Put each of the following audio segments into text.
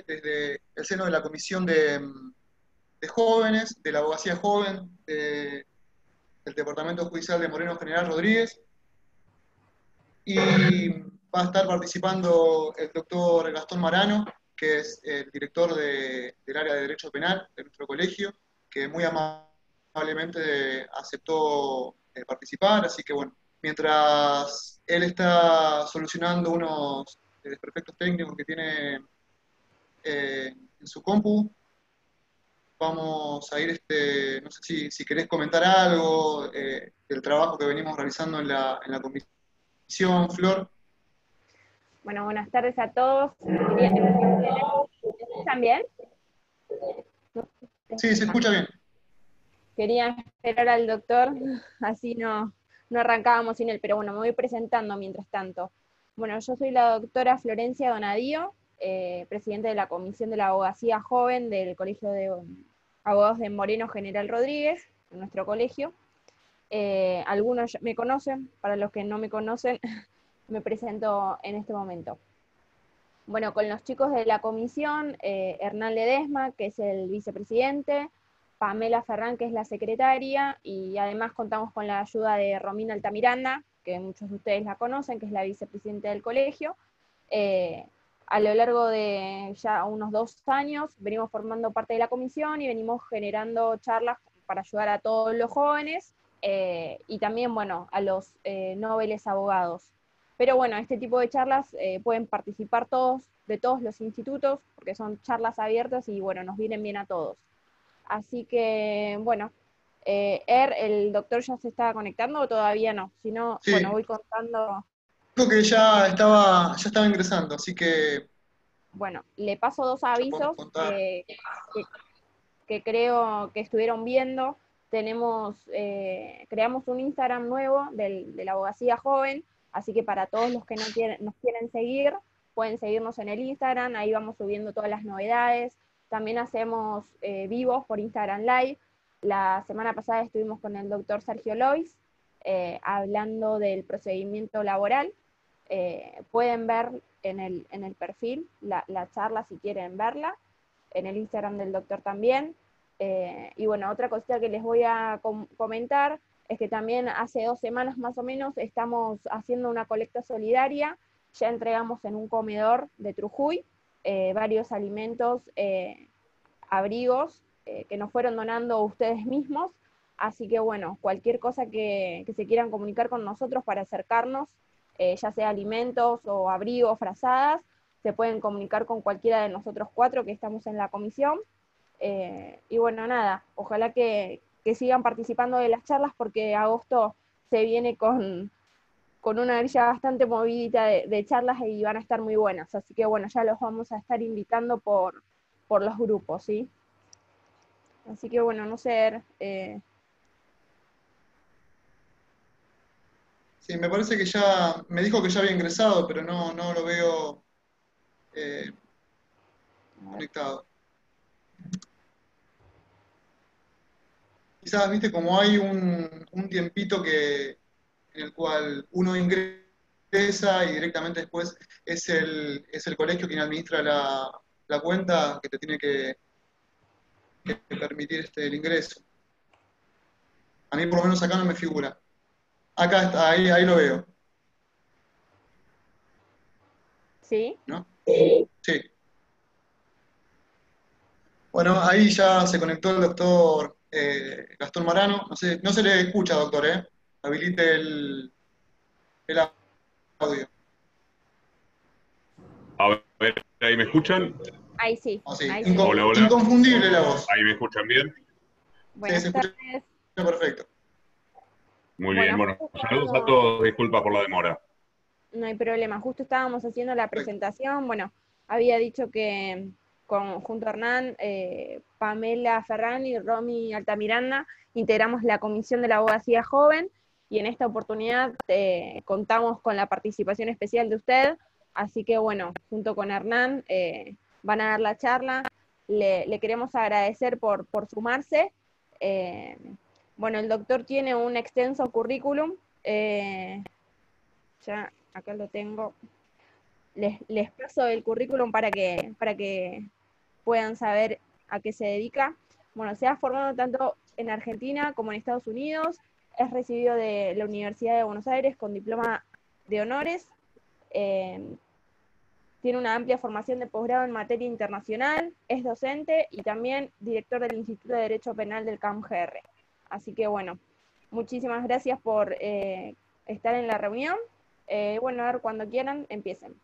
desde el seno de la Comisión de Jóvenes, de la Abogacía Joven, del Departamento Judicial de Moreno General Rodríguez, y va a estar participando el doctor Gastón Marano, que es el director del área de Derecho Penal de nuestro colegio, que muy amablemente aceptó participar, así que bueno, mientras él está solucionando unos desperfectos técnicos que tiene en su compu, vamos a ir, no sé si querés comentar algo del trabajo que venimos realizando en la comisión, Flor. Bueno, buenas tardes a todos. ¿Me escuchan bien? Sí, se escucha bien. Quería esperar al doctor, así no arrancábamos sin él, pero bueno, me voy presentando mientras tanto. Bueno, yo soy la doctora Florencia Donadío, presidenta de la Comisión de la Abogacía Joven del Colegio de Abogados de Moreno General Rodríguez, en nuestro colegio. Algunos me conocen, para los que no me conocen, me presento en este momento. Bueno, con los chicos de la comisión, Hernán Ledesma, que es el vicepresidente, Pamela Ferrán, que es la secretaria, y además contamos con la ayuda de Romina Altamiranda, que muchos de ustedes la conocen, que es la vicepresidenta del colegio. A lo largo de ya unos 2 años venimos formando parte de la comisión y venimos generando charlas para ayudar a todos los jóvenes y también, bueno, a los nobles abogados. Pero bueno, este tipo de charlas pueden participar todos, de todos los institutos, porque son charlas abiertas y bueno, nos vienen bien a todos. Así que, bueno, ¿el doctor ya se está conectando o todavía no? Si no, bueno, Sí, voy contando. creo que ya estaba ingresando, así que Bueno, le paso 2 ya podemos avisos contar. que, que creo que estuvieron viendo. Creamos un Instagram nuevo de la abogacía joven, así que para todos los que nos quieren seguir, pueden seguirnos en el Instagram, ahí vamos subiendo todas las novedades. También hacemos vivos por Instagram Live. La semana pasada estuvimos con el doctor Sergio Lois, hablando del procedimiento laboral. Pueden ver en el perfil la charla si quieren verla, en el Instagram del doctor también. Y bueno, otra cosita que les voy a comentar es que también hace 2 semanas más o menos estamos haciendo una colecta solidaria. Ya entregamos en un comedor de Trujuy varios alimentos, abrigos que nos fueron donando ustedes mismos. Así que bueno, cualquier cosa que se quieran comunicar con nosotros para acercarnos, ya sea alimentos o abrigos, frazadas, se pueden comunicar con cualquiera de nosotros 4 que estamos en la comisión. Y bueno, nada, ojalá que sigan participando de las charlas porque agosto se viene con una grilla bastante movidita de charlas y van a estar muy buenas. Así que bueno, ya los vamos a estar invitando por los grupos, ¿sí? Así que bueno, no sé. Sí, me parece que ya, me dijo que ya había ingresado, pero no lo veo eh, conectado. Quizás, viste, como hay un tiempito en el cual uno ingresa y directamente después es el colegio quien administra la cuenta que te tiene que permitir el ingreso. A mí por lo menos acá no me figura. Acá está, ahí lo veo, ¿Sí? ¿no? Sí. Bueno, ahí ya se conectó el doctor Gastón Marano. No se le escucha, doctor, ¿eh? Habilite el audio. A ver, ¿ahí me escuchan? Ahí sí, Oh, sí. ahí sí. Hola, hola. Inconfundible la voz. ¿Ahí me escuchan bien? Sí, Buenas se escucha tardes. perfecto. Muy bien. Bueno, Bueno, justo saludos a estábamos, todos. Disculpa por la demora. no hay problema, justo estábamos haciendo la Perfecto. presentación. Bueno, había dicho que junto a Hernán, Pamela Ferrán y Romy Altamiranda integramos la Comisión de la Abogacía Joven y en esta oportunidad contamos con la participación especial de usted, así que bueno, junto con Hernán van a dar la charla. Le queremos agradecer por sumarse. Eh, bueno, el doctor tiene un extenso currículum. Ya acá lo tengo. Les paso el currículum para que puedan saber a qué se dedica. Bueno, se ha formado tanto en Argentina como en Estados Unidos, es recibido de la Universidad de Buenos Aires con diploma de honores, tiene una amplia formación de posgrado en materia internacional, es docente y también director del Instituto de Derecho Penal del CAMGR. Así que bueno, muchísimas gracias por estar en la reunión. Bueno, a ver, cuando quieran, empiecen.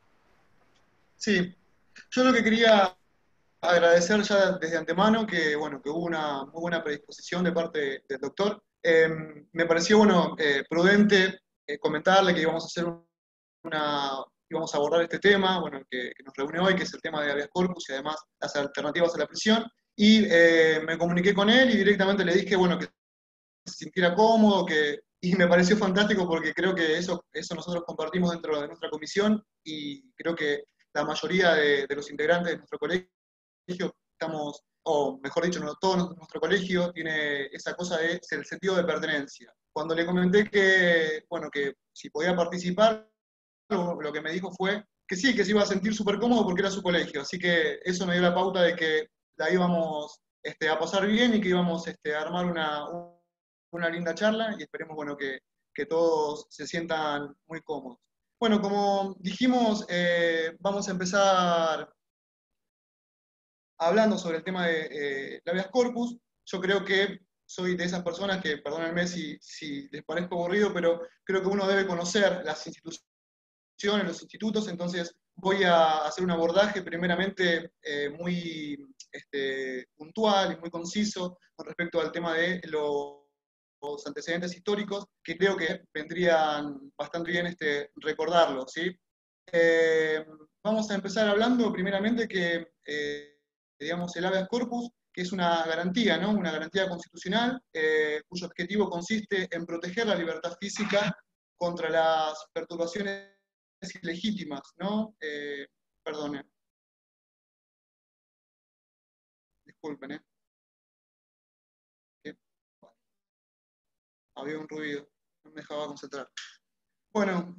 Sí, yo lo que quería agradecer ya desde antemano que, bueno, que hubo una muy buena predisposición de parte del doctor. Me pareció, bueno, prudente comentarle que íbamos a hacer íbamos a abordar este tema, bueno, que nos reúne hoy, que es el tema de habeas corpus y además las alternativas a la prisión. Y me comuniqué con él y directamente le dije, bueno, que se sintiera cómodo, y me pareció fantástico porque creo que eso nosotros compartimos dentro de nuestra comisión y creo que la mayoría de los integrantes de nuestro colegio estamos, o mejor dicho, todo nuestro colegio tiene esa cosa de el sentido de pertenencia. Cuando le comenté que, bueno, que si podía participar, lo que me dijo fue que sí, que se iba a sentir súper cómodo porque era su colegio, así que eso me dio la pauta de que la íbamos a pasar bien y que íbamos a armar una linda charla y esperemos, bueno, que todos se sientan muy cómodos. Bueno, como dijimos, vamos a empezar hablando sobre el tema de habeas corpus. Yo creo que soy de esas personas que, perdónenme si les parezco aburrido, pero creo que uno debe conocer las instituciones, los institutos, entonces voy a hacer un abordaje primeramente muy puntual y muy conciso con respecto al tema de los antecedentes históricos, que creo que vendrían bastante bien recordarlos, ¿sí? Vamos a empezar hablando primeramente que, digamos, el habeas corpus, que es una garantía, ¿no? Una garantía constitucional, cuyo objetivo consiste en proteger la libertad física contra las perturbaciones ilegítimas, ¿no? Perdone. Disculpen, ¿eh? Bueno, había un ruido, no me dejaba concentrar. Bueno,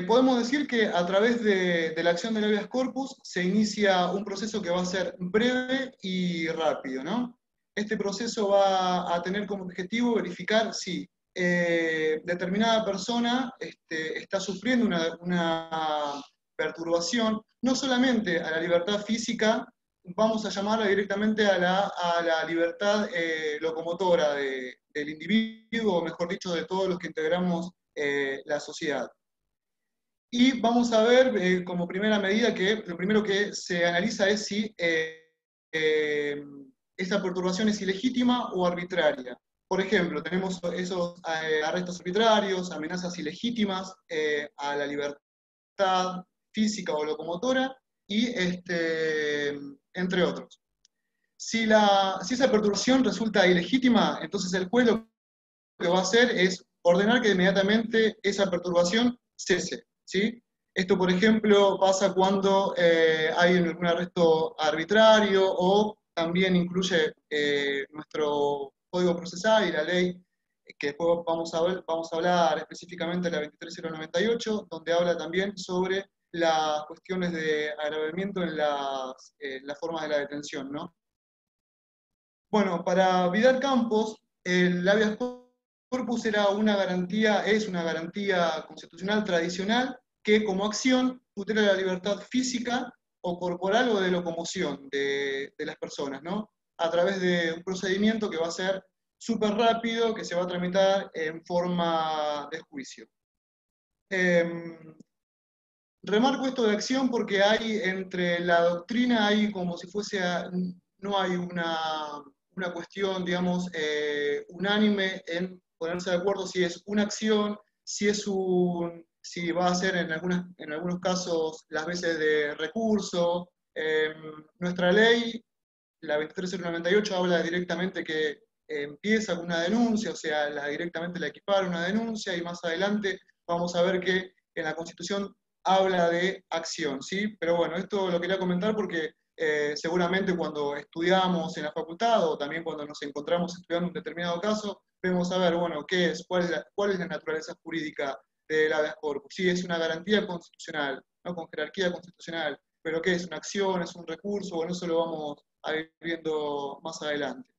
podemos decir que a través de la acción del habeas corpus se inicia un proceso que va a ser breve y rápido, ¿no? Este proceso va a tener como objetivo verificar si determinada persona está sufriendo una perturbación, no solamente a la libertad física, vamos a llamarla directamente a la libertad locomotora del individuo, o mejor dicho, de todos los que integramos la sociedad. Y vamos a ver como primera medida que lo primero que se analiza es si esa perturbación es ilegítima o arbitraria. Por ejemplo, tenemos esos arrestos arbitrarios, amenazas ilegítimas a la libertad física o locomotora, y entre otros. Si esa perturbación resulta ilegítima, entonces el juez lo que va a hacer es ordenar que inmediatamente esa perturbación cese, ¿sí? Esto, por ejemplo, pasa cuando hay algún arresto arbitrario o también incluye nuestro Código Procesal y la ley que después vamos a hablar específicamente de la 23098, donde habla también sobre las cuestiones de agravamiento en las formas de la detención, ¿no? Bueno, para Vidal Campos, el habeas corpus es una garantía constitucional tradicional que como acción tutela la libertad física o corporal o de locomoción de las personas, ¿no? A través de un procedimiento que va a ser súper rápido, que se va a tramitar en forma de juicio. Remarco esto de acción porque hay entre la doctrina, hay como si fuese, no hay una cuestión, digamos, unánime en ponerse de acuerdo si es una acción, si va a ser en algunos casos las veces de recurso. Nuestra ley, la 23098, habla directamente que empieza con una denuncia, o sea, directamente la equipara una denuncia, y más adelante vamos a ver que en la Constitución habla de acción, ¿sí? Pero bueno, esto lo quería comentar porque seguramente cuando estudiamos en la facultad o también cuando nos encontramos estudiando un determinado caso, vemos a ver, bueno, cuál es la naturaleza jurídica del habeas corpus. Sí, es una garantía constitucional, ¿no? Con jerarquía constitucional, pero ¿qué es? ¿Una acción? ¿Es un recurso? Bueno, eso lo vamos a ir viendo más adelante.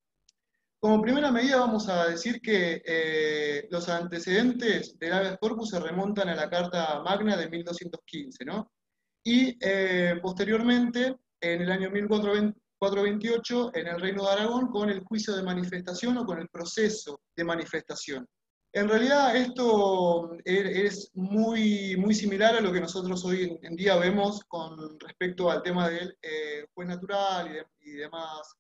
Como primera medida vamos a decir que los antecedentes del habeas corpus se remontan a la Carta Magna de 1215, ¿no? Y posteriormente, en el año 1428, en el Reino de Aragón, con el juicio de manifestación o con el proceso de manifestación. En realidad esto es muy similar a lo que nosotros hoy en día vemos con respecto al tema del juez natural y demás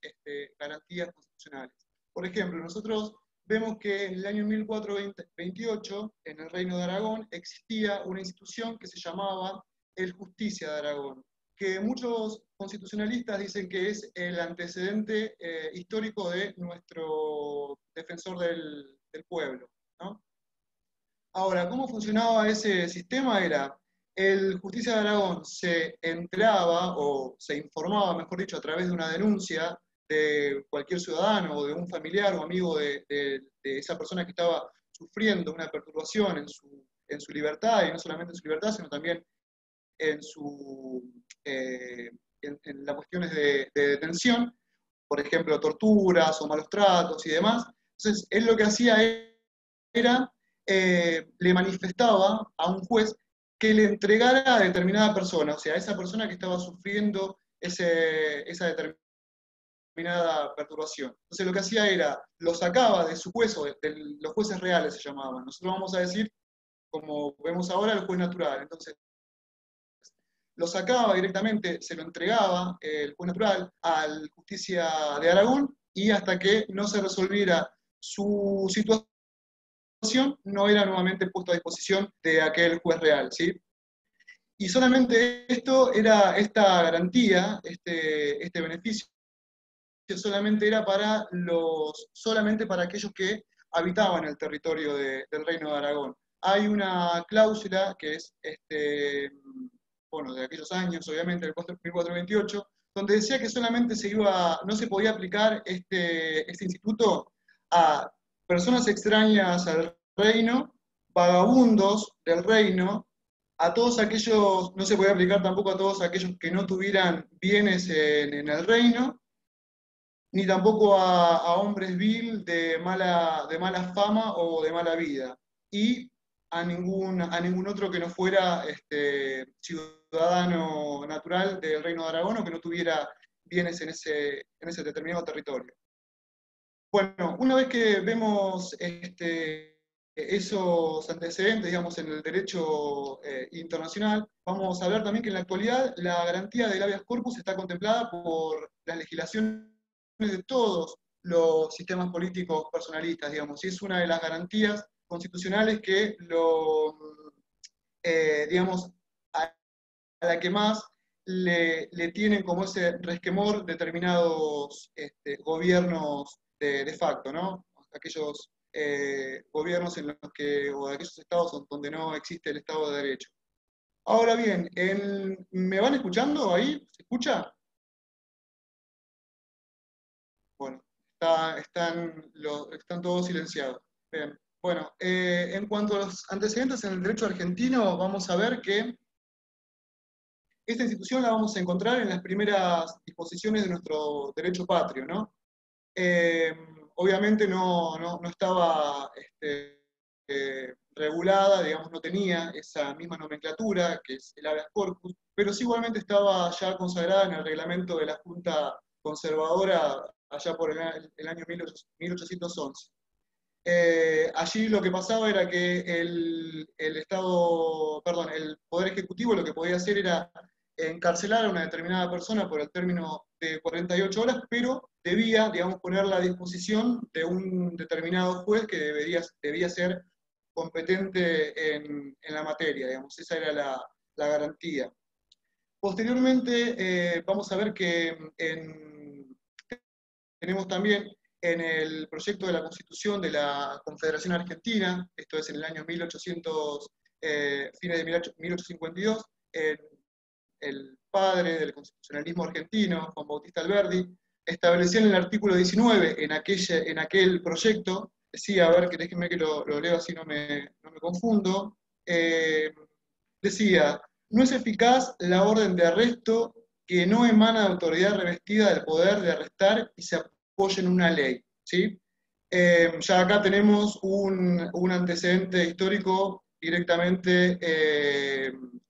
garantías constitucionales. Por ejemplo, nosotros vemos que en el año 1428, en el Reino de Aragón, existía una institución que se llamaba el Justicia de Aragón, que muchos constitucionalistas dicen que es el antecedente histórico de nuestro defensor del pueblo, ¿no? Ahora, ¿cómo funcionaba ese sistema? Era, el Justicia de Aragón se enteraba o se informaba, mejor dicho, a través de una denuncia de cualquier ciudadano o de un familiar o amigo de esa persona que estaba sufriendo una perturbación en su libertad, y no solamente en su libertad, sino también en, en las cuestiones de detención, por ejemplo, torturas o malos tratos y demás. Entonces, él lo que hacía era, le manifestaba a un juez que le entregara a determinada persona, o sea, a esa persona que estaba sufriendo esa determinada perturbación. Entonces lo que hacía era, lo sacaba de su juez, los jueces reales se llamaban. Nosotros vamos a decir, como vemos ahora, el juez natural. Entonces, lo sacaba directamente, se lo entregaba el juez natural al Justicia de Aragón, y hasta que no se resolviera su situación, no era nuevamente puesto a disposición de aquel juez real, ¿sí? Y solamente esta garantía, este beneficio, solamente era solamente para aquellos que habitaban el territorio del Reino de Aragón. Hay una cláusula que es bueno, de aquellos años, obviamente, del 1428, donde decía que solamente no se podía aplicar este instituto a personas extrañas al reino, vagabundos del reino, a todos aquellos, no se podía aplicar tampoco a todos aquellos que no tuvieran bienes en el reino, ni tampoco a hombres vil de mala fama o de mala vida, y a ningún otro que no fuera ciudadano natural del Reino de Aragón o que no tuviera bienes en ese determinado territorio. Bueno, una vez que vemos esos antecedentes, digamos, en el derecho internacional, vamos a ver también que en la actualidad la garantía del habeas corpus está contemplada por las legislaciones de todos los sistemas políticos personalistas, digamos, y es una de las garantías constitucionales que digamos, a la que más le tienen como ese resquemor determinados gobiernos de facto, ¿no? Aquellos gobiernos en los que, o aquellos estados donde no existe el Estado de Derecho. Ahora bien, ¿me van escuchando ahí? ¿Se escucha? Bueno, están todos silenciados. Bien. Bueno, en cuanto a los antecedentes en el derecho argentino, vamos a ver que esta institución la vamos a encontrar en las primeras disposiciones de nuestro derecho patrio, ¿no? Obviamente no estaba regulada, digamos, no tenía esa misma nomenclatura, que es el habeas corpus, pero sí igualmente estaba ya consagrada en el reglamento de la Junta Conservadora allá por el año 1811. Allí lo que pasaba era que el Poder Ejecutivo lo que podía hacer era encarcelar a una determinada persona por el término de 48 horas, pero debía, digamos, ponerla a disposición de un determinado juez que debía ser competente en la materia, digamos, esa era la garantía. Posteriormente, vamos a ver que tenemos también en el proyecto de la Constitución de la Confederación Argentina, esto es en el año 1800, fines de 1852, el padre del constitucionalismo argentino, Juan Bautista Alberdi, estableció en el artículo 19, en aquel proyecto, decía, a ver, que déjenme que lo leo así no me confundo, decía, no es eficaz la orden de arresto que no emana de autoridad revestida del poder de arrestar y se apoya en una ley, ¿sí? Ya acá tenemos un antecedente histórico directamente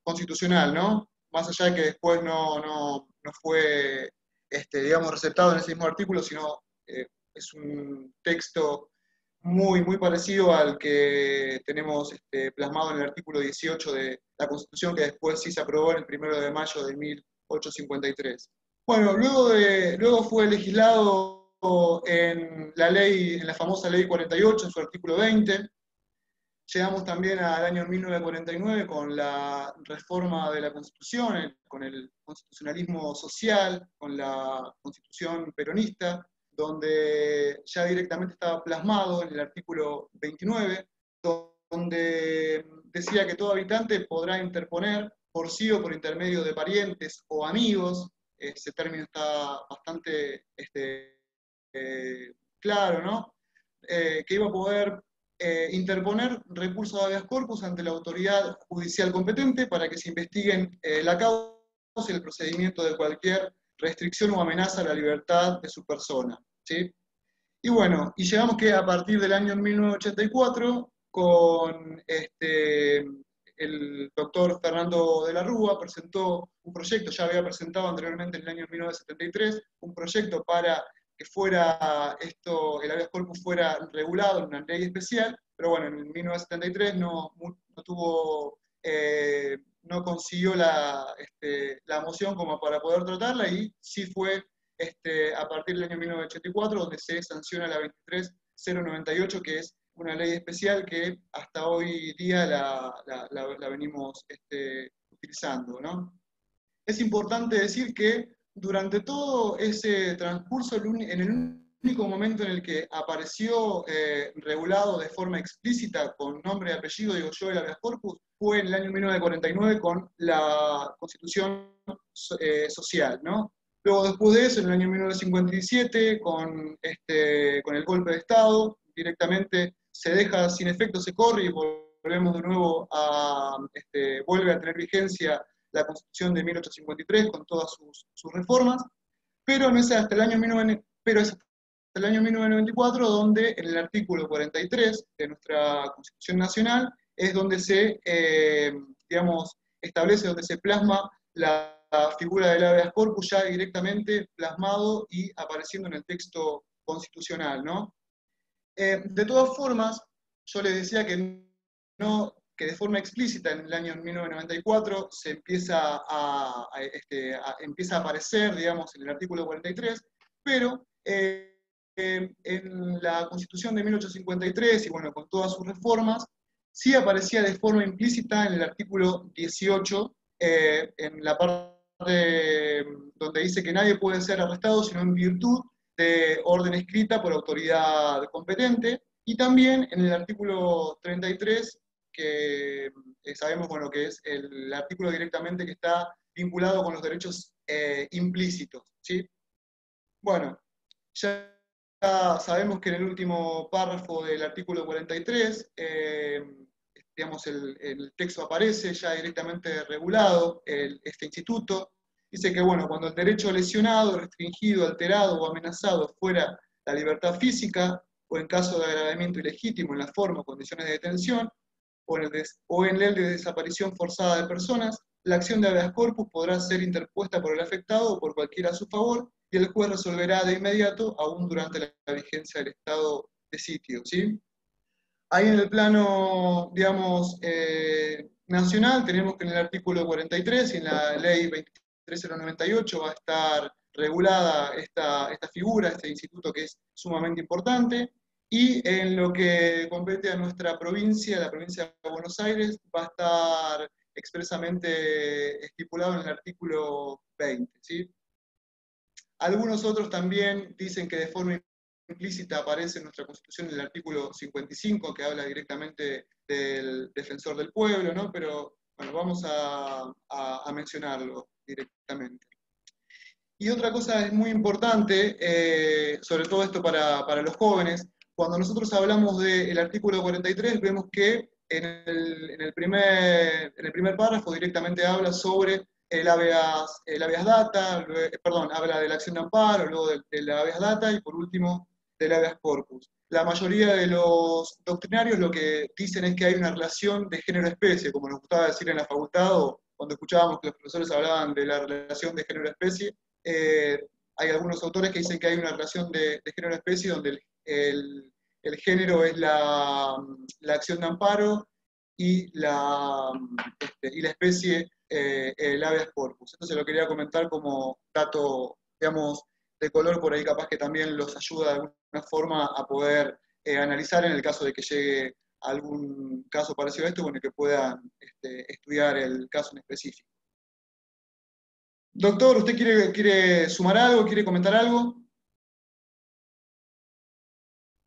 constitucional, ¿no? Más allá de que después no fue, digamos, receptado en ese mismo artículo, sino es un texto muy parecido al que tenemos plasmado en el artículo 18 de la Constitución, que después sí se aprobó en el 1 de mayo de 1853. Bueno, luego fue legislado en la famosa Ley 48, en su artículo 20. Llegamos también al año 1949 con la reforma de la Constitución, con el constitucionalismo social, con la Constitución peronista, donde ya directamente estaba plasmado en el artículo 29, donde decía que todo habitante podrá interponer por sí o por intermedio de parientes o amigos. Ese término está bastante claro, ¿no? Que iba a poder interponer recursos de habeas corpus ante la autoridad judicial competente para que se investiguen la causa y el procedimiento de cualquier restricción o amenaza a la libertad de su persona, ¿sí? Y bueno, y llegamos que a partir del año 1984, con el doctor Fernando de la Rúa presentó un proyecto, ya había presentado anteriormente en el año 1973, un proyecto para que fuera el habeas corpus fuera regulado en una ley especial, pero bueno, en 1973 no consiguió la moción como para poder tratarla, y sí fue a partir del año 1984 donde se sanciona la 23098, que es una ley especial que hasta hoy día la venimos utilizando, ¿no? Es importante decir que durante todo ese transcurso, en el único momento en el que apareció regulado de forma explícita con nombre y apellido, digo yo, el habeas corpus, fue en el año 1949 con la Constitución social, ¿no? Luego, después de eso, en el año 1957, con el golpe de Estado, directamente se deja sin efecto, se corre, y volvemos de nuevo vuelve a tener vigencia la Constitución de 1853 con todas sus reformas, pero es hasta el año 1994 donde en el artículo 43 de nuestra Constitución Nacional es donde digamos, establece, donde se plasma la figura del habeas corpus ya directamente plasmado y apareciendo en el texto constitucional, ¿no? De todas formas, yo les decía que de forma explícita en el año 1994 se empieza empieza a aparecer, digamos, en el artículo 43, pero en la Constitución de 1853, y bueno, con todas sus reformas, sí aparecía de forma implícita en el artículo 18, en la parte donde dice que nadie puede ser arrestado sino en virtud de orden escrita por autoridad competente, y también en el artículo 33, que sabemos, bueno, que es el artículo directamente que está vinculado con los derechos implícitos, ¿sí? Bueno, ya sabemos que en el último párrafo del artículo 43, digamos, el texto aparece ya directamente regulado, este instituto. Dice que, bueno, cuando el derecho lesionado, restringido, alterado o amenazado fuera la libertad física, o en caso de agravamiento ilegítimo en la forma o condiciones de detención, o en el de desaparición forzada de personas, la acción de habeas corpus podrá ser interpuesta por el afectado o por cualquiera a su favor, y el juez resolverá de inmediato, aún durante la vigencia del estado de sitio, ¿sí? Ahí en el plano, digamos, nacional, tenemos que en el artículo 43 y en la ley 23098 va a estar regulada esta figura, este instituto que es sumamente importante, y en lo que compete a nuestra provincia, la provincia de Buenos Aires, va a estar expresamente estipulado en el artículo 20, ¿sí? Algunos otros también dicen que de forma implícita aparece en nuestra Constitución en el artículo 55, que habla directamente del defensor del pueblo, ¿no? Pero bueno, vamos a mencionarlo directamente. Y otra cosa es muy importante, sobre todo esto para los jóvenes, cuando nosotros hablamos del artículo 43, vemos que en el primer párrafo directamente habla sobre el habeas data, perdón, habla de la acción de amparo, luego del habeas data y por último del habeas corpus. La mayoría de los doctrinarios lo que dicen es que hay una relación de género-especie, como nos gustaba decir en la facultad o cuando escuchábamos que los profesores hablaban de la relación de género-especie. Hay algunos autores que dicen que hay una relación de género-especie donde el género es la acción de amparo y y la especie el habeas corpus. Esto se lo quería comentar como dato, digamos, de color, por ahí capaz que también los ayuda de alguna forma a poder analizar en el caso de que llegue algún caso parecido a esto, bueno, que puedan estudiar el caso en específico. Doctor, ¿usted quiere sumar algo? ¿Quiere comentar algo?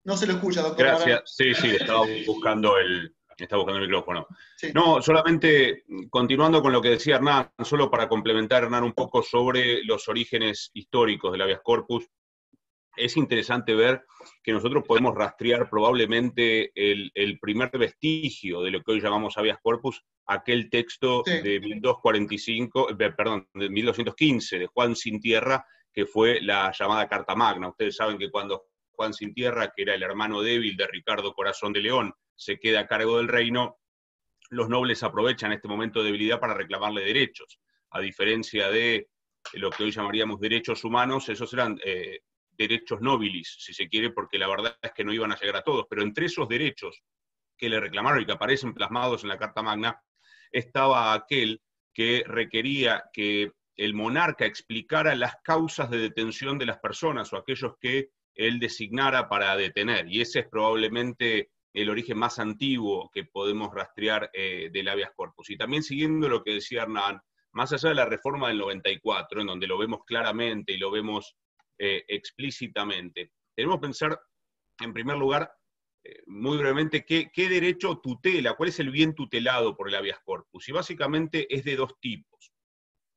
No se lo escucha, doctor Marano. Gracias. Sí, estaba buscando el micrófono. Sí. No, solamente continuando con lo que decía Hernán, solo para complementar, Hernán, un poco sobre los orígenes históricos del habeas corpus. Es interesante ver que nosotros podemos rastrear probablemente el primer vestigio de lo que hoy llamamos habeas corpus, aquel texto Sí. de 1215, de Juan Sin Tierra, que fue la llamada Carta Magna. Ustedes saben que cuando Juan Sin Tierra, que era el hermano débil de Ricardo Corazón de León, se queda a cargo del reino, los nobles aprovechan este momento de debilidad para reclamarle derechos. A diferencia de lo que hoy llamaríamos derechos humanos, esos eran derechos nobilis, si se quiere, porque la verdad es que no iban a llegar a todos, pero entre esos derechos que le reclamaron y que aparecen plasmados en la Carta Magna, estaba aquel que requería que el monarca explicara las causas de detención de las personas o aquellos que él designara para detener, y ese es probablemente el origen más antiguo que podemos rastrear del habeas corpus. Y también siguiendo lo que decía Hernán, más allá de la reforma del 94, en donde lo vemos claramente y lo vemos explícitamente, debemos pensar, en primer lugar, muy brevemente, ¿qué derecho tutela? ¿Cuál es el bien tutelado por el habeas corpus? Y básicamente es de dos tipos.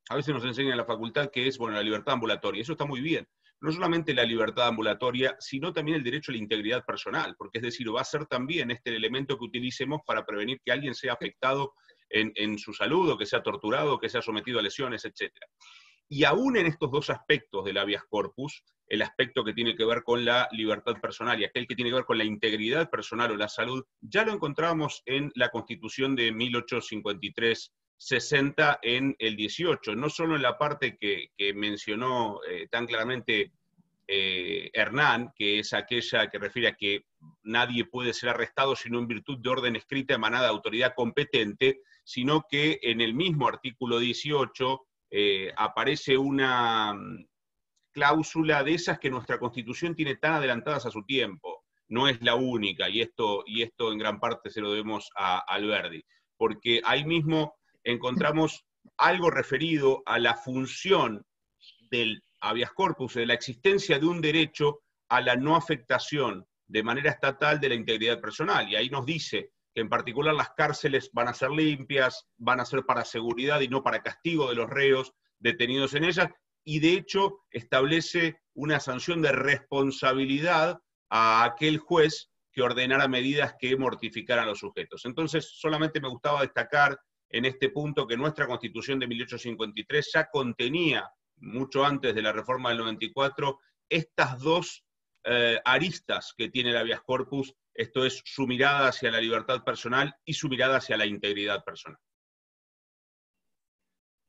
A veces nos enseñan en la facultad que es, bueno, la libertad ambulatoria. Eso está muy bien. No solamente la libertad ambulatoria, sino también el derecho a la integridad personal, porque es decir, va a ser también este el elemento que utilicemos para prevenir que alguien sea afectado en su salud, o que sea torturado, o que sea sometido a lesiones, etc. Y aún en estos dos aspectos del habeas corpus, el aspecto que tiene que ver con la libertad personal y aquel que tiene que ver con la integridad personal o la salud, ya lo encontramos en la Constitución de 1853-60 en el 18, no solo en la parte que mencionó tan claramente Hernán, que es aquella que refiere a que nadie puede ser arrestado sino en virtud de orden escrita emanada de autoridad competente, sino que en el mismo artículo 18 aparece una cláusula de esas que nuestra Constitución tiene tan adelantadas a su tiempo. No es la única, y esto en gran parte se lo debemos a Alberdi, porque ahí mismo encontramos algo referido a la función del habeas corpus, de la existencia de un derecho a la no afectación de manera estatal de la integridad personal, y ahí nos dice que en particular las cárceles van a ser limpias, van a ser para seguridad y no para castigo de los reos detenidos en ellas, y de hecho establece una sanción de responsabilidad a aquel juez que ordenara medidas que mortificaran a los sujetos. Entonces, solamente me gustaba destacar en este punto que nuestra Constitución de 1853 ya contenía, mucho antes de la reforma del 94, estas dos aristas que tiene el habeas corpus, esto es su mirada hacia la libertad personal y su mirada hacia la integridad personal.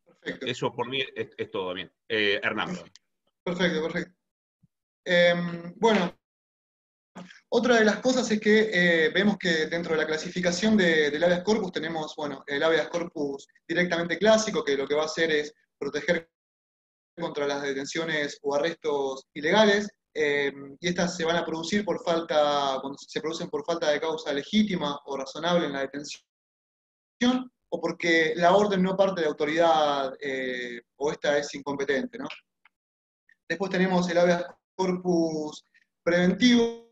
Perfecto. Eso por mí es todo bien. Hernán. Perfecto. Bueno, otra de las cosas es que vemos que dentro de la clasificación del habeas corpus tenemos, bueno, el habeas corpus directamente clásico, que lo que va a hacer es proteger contra las detenciones o arrestos ilegales, y estas se van a producir cuando se producen por falta de causa legítima o razonable en la detención, o porque la orden no parte de autoridad o esta es incompetente, ¿no? Después tenemos el habeas corpus preventivo,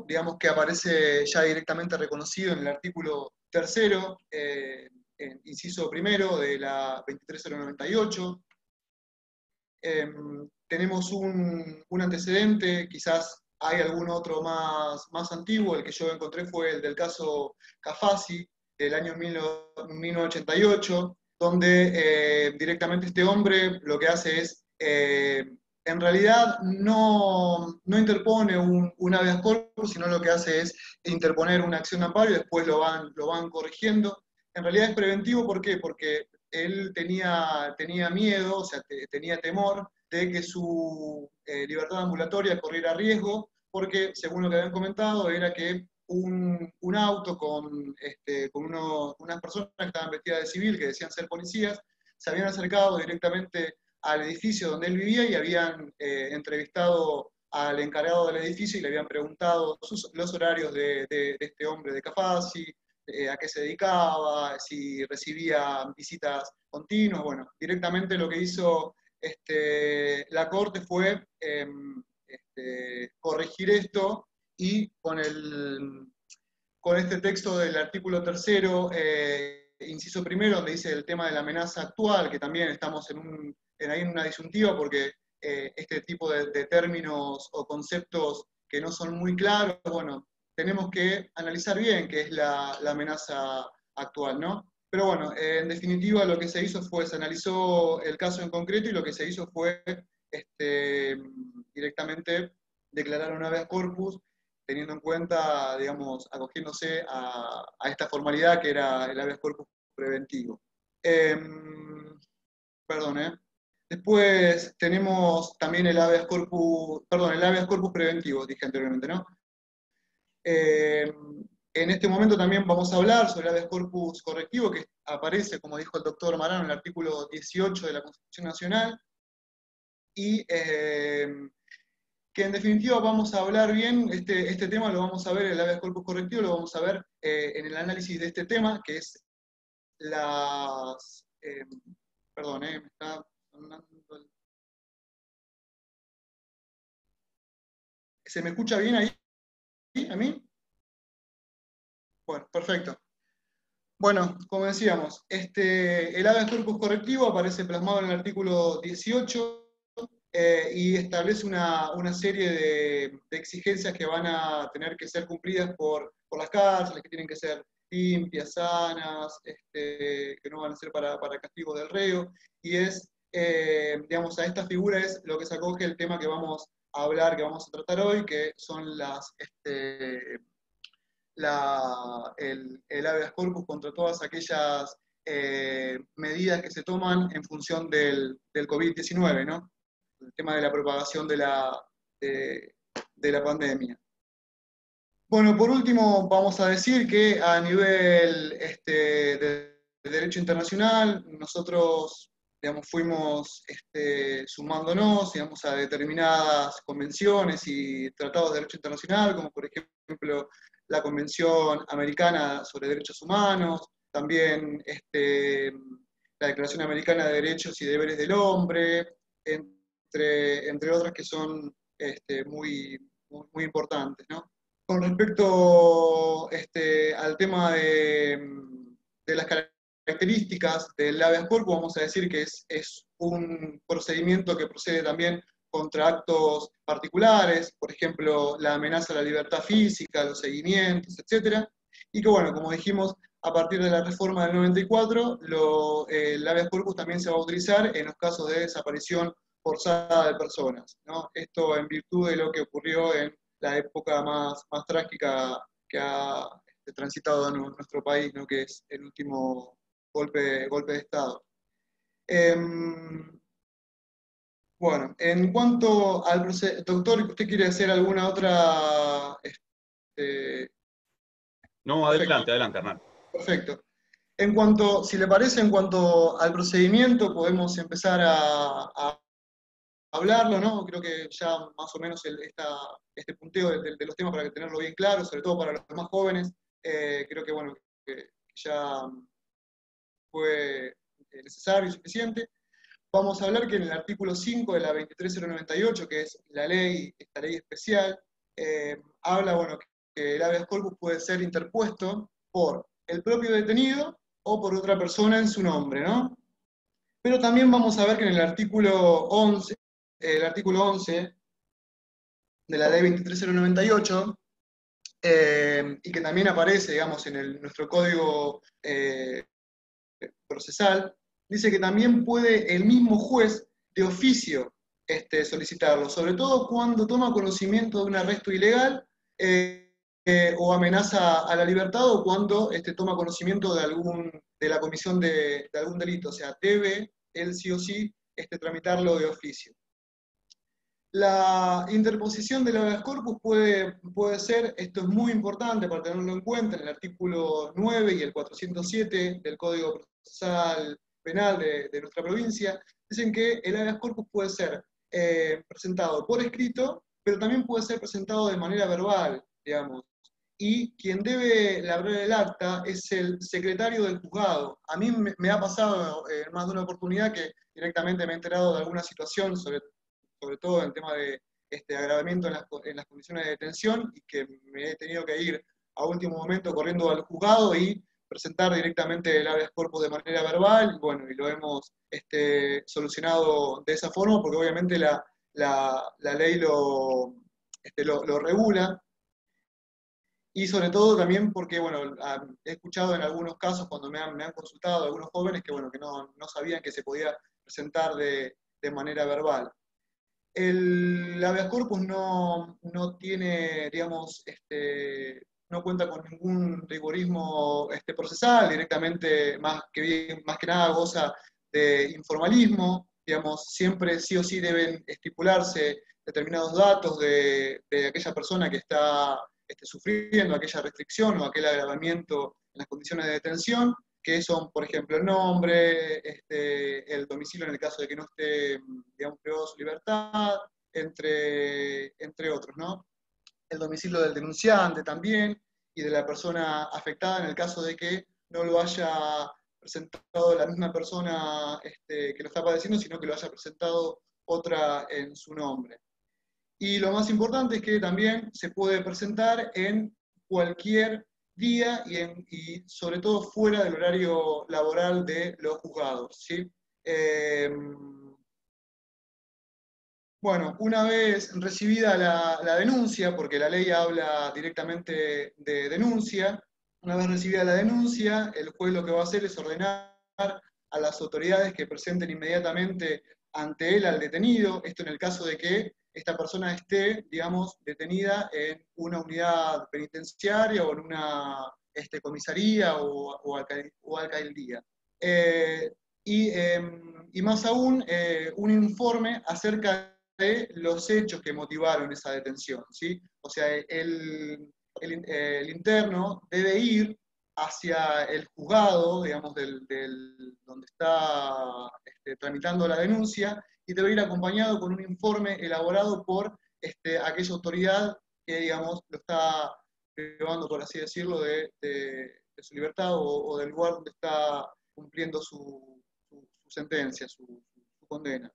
digamos que aparece ya directamente reconocido en el artículo 3º, inciso primero de la 23098. Tenemos un antecedente, quizás hay algún otro más antiguo, el que yo encontré fue el del caso Cafasi, del año 1988, donde directamente este hombre lo que hace es, en realidad no interpone un habeas corpus, sino lo que hace es interponer una acción de amparo y después lo van corrigiendo. En realidad es preventivo, ¿por qué? Porque él tenía miedo, o sea, tenía temor de que su libertad ambulatoria corriera riesgo, porque, según lo que habían comentado, era que un auto con unas personas que estaban vestidas de civil, que decían ser policías, se habían acercado directamente al edificio donde él vivía y habían entrevistado al encargado del edificio y le habían preguntado los horarios de este hombre de Cafasi, a qué se dedicaba, si recibía visitas continuas. Bueno, directamente lo que hizo la Corte fue corregir esto y con este texto del artículo tercero, inciso primero, donde dice el tema de la amenaza actual, que también estamos ahí en una disyuntiva porque este tipo de términos o conceptos que no son muy claros, bueno, tenemos que analizar bien qué es la amenaza actual, ¿no? Pero bueno, en definitiva lo que se hizo fue, se analizó el caso en concreto y lo que se hizo fue directamente declarar un habeas corpus teniendo en cuenta, digamos, acogiéndose a esta formalidad que era el habeas corpus preventivo. Perdón, ¿eh? Después tenemos también el habeas corpus preventivo, dije anteriormente, ¿no? En este momento también vamos a hablar sobre el habeas corpus correctivo, que aparece, como dijo el doctor Marano, en el artículo 18 de la Constitución Nacional, y que en definitiva vamos a hablar bien, este tema lo vamos a ver, el habeas corpus correctivo, lo vamos a ver en el análisis de este tema, que es las... perdón, me está sonando ¿Se me escucha bien ahí? ¿A mí? Bueno, perfecto. Bueno, como decíamos, el habeas corpus correctivo aparece plasmado en el artículo 18 y establece una serie de exigencias que van a tener que ser cumplidas por las cárceles, que tienen que ser limpias, sanas, que no van a ser para castigo del reo, y digamos, a esta figura es lo que se acoge el tema que vamos a hablar, que vamos a tratar hoy, que son el habeas corpus contra todas aquellas medidas que se toman en función del COVID-19, ¿no? El tema de la propagación de la pandemia. Bueno, por último, vamos a decir que a nivel de derecho internacional, nosotros, digamos, fuimos sumándonos, digamos, a determinadas convenciones y tratados de derecho internacional, como por ejemplo la Convención Americana sobre Derechos Humanos, también la Declaración Americana de Derechos y Deberes del Hombre, entre otras que son muy, muy, muy importantes, ¿no? Con respecto al tema de las características del habeas corpus, vamos a decir que es un procedimiento que procede también contra actos particulares, por ejemplo, la amenaza a la libertad física, los seguimientos, etc. Y que, bueno, como dijimos, a partir de la reforma del 94, el habeas corpus también se va a utilizar en los casos de desaparición forzada de personas, ¿no? Esto en virtud de lo que ocurrió en la época más trágica que ha transitado en nuestro país, ¿no? Que es el último golpe de Estado. Bueno, en cuanto al proceso, doctor, ¿usted quiere hacer alguna otra? No, adelante, adelante, Hernán. Perfecto. Si le parece, en cuanto al procedimiento, podemos empezar a hablarlo, ¿no? Creo que ya más o menos este punteo de los temas para tenerlo bien claro, sobre todo para los más jóvenes, creo que, bueno, que ya fue necesario y suficiente. Vamos a hablar que en el artículo 5 de la 23098, que es esta ley especial, habla, bueno, que el habeas corpus puede ser interpuesto por el propio detenido o por otra persona en su nombre, ¿no? Pero también vamos a ver que en el artículo 11 de la ley 23098 y que también aparece, digamos, en nuestro código procesal, dice que también puede el mismo juez de oficio solicitarlo, sobre todo cuando toma conocimiento de un arresto ilegal o amenaza a la libertad, o cuando toma conocimiento de la comisión de algún delito. O sea, debe él sí o sí tramitarlo de oficio. La interposición del habeas corpus puede ser, esto es muy importante para tenerlo en cuenta, en el artículo 9 y el 407 del Código Procesal Penal de nuestra provincia, dicen que el habeas corpus puede ser presentado por escrito, pero también puede ser presentado de manera verbal, digamos. Y quien debe labrar el acta es el secretario del juzgado. A mí me ha pasado en más de una oportunidad que directamente me he enterado de alguna situación, sobre todo en el tema de agravamiento en las condiciones de detención, y que me he tenido que ir a último momento corriendo al juzgado y presentar directamente el habeas corpus de manera verbal, y bueno, y lo hemos solucionado de esa forma, porque obviamente la ley lo regula, y sobre todo también porque, bueno, he escuchado en algunos casos, cuando me han consultado algunos jóvenes, que, bueno, que no sabían que se podía presentar de manera verbal. El habeas corpus no tiene, digamos, no cuenta con ningún rigorismo procesal, directamente, más que nada goza de informalismo, digamos, siempre sí o sí deben estipularse determinados datos de aquella persona que está sufriendo aquella restricción o aquel agravamiento en las condiciones de detención, que son, por ejemplo, el nombre, el domicilio en el caso de que no esté, digamos, privado de su libertad, entre otros, ¿no? El domicilio del denunciante también, y de la persona afectada en el caso de que no lo haya presentado la misma persona que lo está padeciendo, sino que lo haya presentado otra en su nombre. Y lo más importante es que también se puede presentar en cualquier día y sobre todo fuera del horario laboral de los juzgados, ¿sí? Bueno, una vez recibida la denuncia, porque la ley habla directamente de denuncia, una vez recibida la denuncia, el juez lo que va a hacer es ordenar a las autoridades que presenten inmediatamente ante él al detenido, esto en el caso de que esta persona esté, digamos, detenida en una unidad penitenciaria o en una comisaría o alcaldía. Y más aún, un informe acerca de los hechos que motivaron esa detención, ¿sí? O sea, el interno debe ir hacia el juzgado, digamos, donde está tramitando la denuncia, y debe ir acompañado con un informe elaborado por aquella autoridad que, digamos, lo está privando, por así decirlo, de su libertad o del lugar donde está cumpliendo su sentencia, su condena.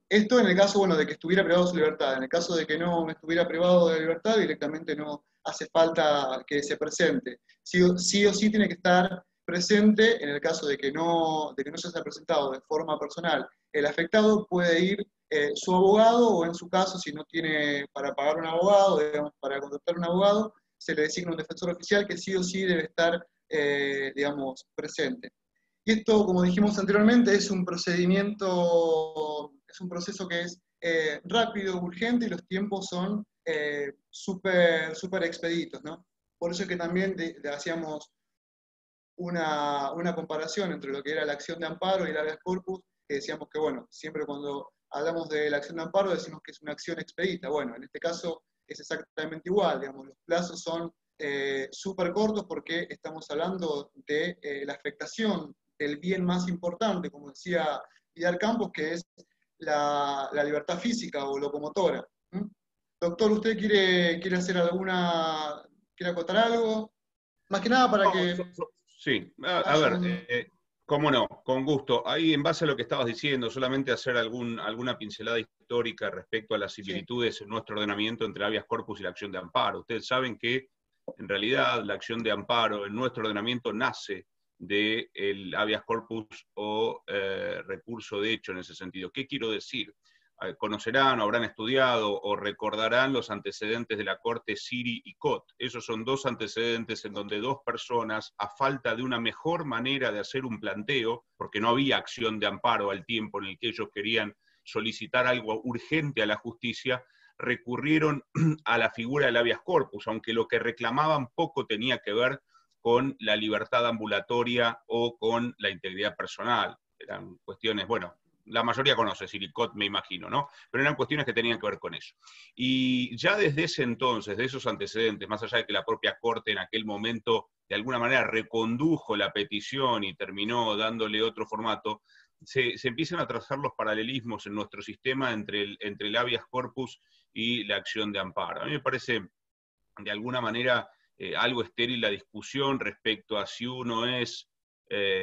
Esto en el caso, bueno, de que estuviera privado de su libertad. En el caso de que no estuviera privado de la libertad, directamente no hace falta que se presente. Sí o sí tiene que estar presente. En el caso de que no se haya presentado de forma personal, el afectado puede ir su abogado, o en su caso, si no tiene para pagar un abogado, digamos, para contratar un abogado, se le designa un defensor oficial que sí o sí debe estar, digamos, presente. Y esto, como dijimos anteriormente, es un procedimiento, es un proceso que es rápido, urgente, y los tiempos son súper expeditos, ¿no? Por eso es que también hacíamos una comparación entre lo que era la acción de amparo y el habeas corpus, que decíamos que, bueno, siempre cuando hablamos de la acción de amparo decimos que es una acción expedita. Bueno, en este caso es exactamente igual, digamos, los plazos son súper cortos, porque estamos hablando de la afectación del bien más importante, como decía Vidal Campos, que es la libertad física o locomotora. ¿Mm? Doctor, ¿usted quiere hacer quiere acotar algo? Más que nada para que... Sí, a ver, cómo no, con gusto. Ahí, en base a lo que estabas diciendo, solamente hacer alguna pincelada histórica respecto a las similitudes en nuestro ordenamiento entre habeas corpus y la acción de amparo. Ustedes saben que, en realidad, la acción de amparo en nuestro ordenamiento nace del habeas corpus o recurso de hecho en ese sentido. ¿Qué quiero decir? conocerán o habrán estudiado o recordarán los antecedentes de la corte Siri y Cot. Esos son dos antecedentes en donde dos personas, a falta de una mejor manera de hacer un planteo, porque no había acción de amparo al tiempo en el que ellos querían solicitar algo urgente a la justicia, recurrieron a la figura del habeas corpus, aunque lo que reclamaban poco tenía que ver con la libertad ambulatoria o con la integridad personal. Eran cuestiones, bueno, la mayoría conoce Siricot, me imagino, ¿no? Pero eran cuestiones que tenían que ver con eso. Y ya desde ese entonces, de esos antecedentes, más allá de que la propia Corte en aquel momento de alguna manera recondujo la petición y terminó dándole otro formato, se empiezan a trazar los paralelismos en nuestro sistema entre el habeas corpus y la acción de amparo. A mí me parece, de alguna manera, algo estéril la discusión respecto a si uno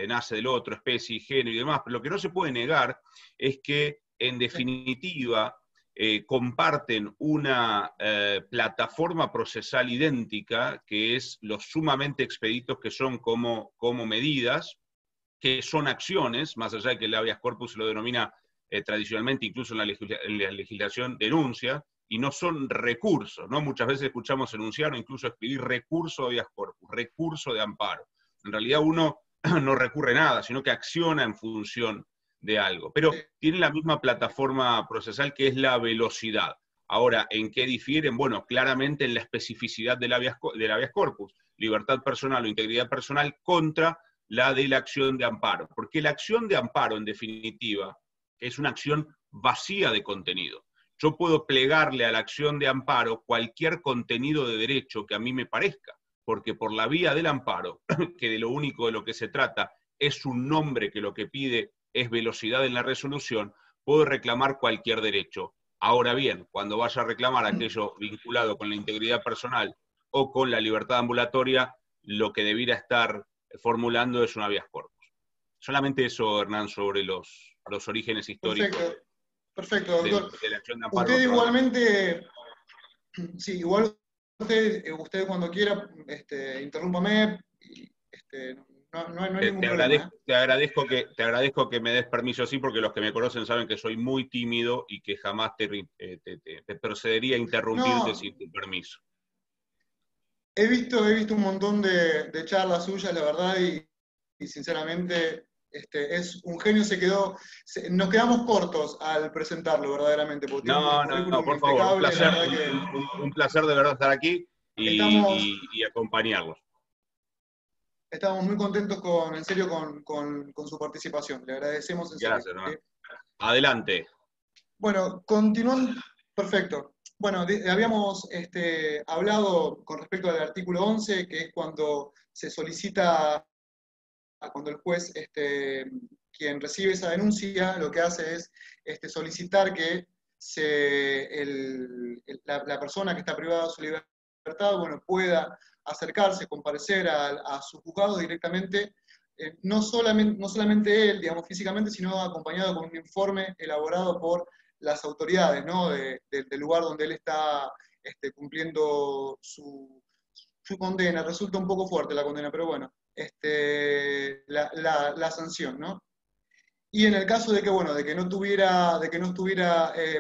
nace del otro, especie y género y demás, pero lo que no se puede negar es que, en definitiva, comparten una plataforma procesal idéntica, que es los sumamente expeditos que son como medidas, que son acciones, más allá de que el habeas corpus se lo denomina tradicionalmente, incluso en la legislación, denuncia, y no son recursos, ¿no? Muchas veces escuchamos enunciar o incluso escribir recurso de habeas corpus, recurso de amparo. En realidad uno no recurre nada, sino que acciona en función de algo. Pero tiene la misma plataforma procesal, que es la velocidad. Ahora, ¿en qué difieren? Bueno, claramente en la especificidad del habeas corpus, libertad personal o integridad personal contra la de la acción de amparo. Porque la acción de amparo, en definitiva, es una acción vacía de contenido. Yo puedo plegarle a la acción de amparo cualquier contenido de derecho que a mí me parezca, porque por la vía del amparo, que de lo único de lo que se trata es un nombre que lo que pide es velocidad en la resolución, puedo reclamar cualquier derecho. Ahora bien, cuando vaya a reclamar aquello vinculado con la integridad personal o con la libertad ambulatoria, lo que debiera estar formulando es un habeas corpus. Solamente eso, Hernán, sobre los orígenes históricos. Perfecto, doctor. De la acción de amparo. Usted igualmente, sí, igual usted cuando quiera, interrúmpame, no hay ningún problema. Te agradezco que me des permiso así, porque los que me conocen saben que soy muy tímido y que jamás te procedería a interrumpirte sin tu permiso. He visto un montón de charlas suyas, la verdad, y sinceramente es un genio. Nos quedamos cortos al presentarlo, verdaderamente. No, por favor, un placer de verdad estar aquí y acompañarlos. Estamos muy contentos en serio con su participación. Le agradecemos en serio. Gracias, hermano. Adelante. Bueno, continuando. Perfecto. Bueno, habíamos hablado con respecto al artículo 11, que es cuando se solicita, cuando el juez, quien recibe esa denuncia, lo que hace es solicitar que la persona que está privada de su libertad, bueno, pueda acercarse, comparecer a su juzgado directamente, no solamente él, digamos, físicamente, sino acompañado con un informe elaborado por las autoridades, ¿no? del lugar donde él está cumpliendo su condena. Resulta un poco fuerte la condena, pero bueno, la sanción, ¿no? Y en el caso de que, bueno, de que no estuviera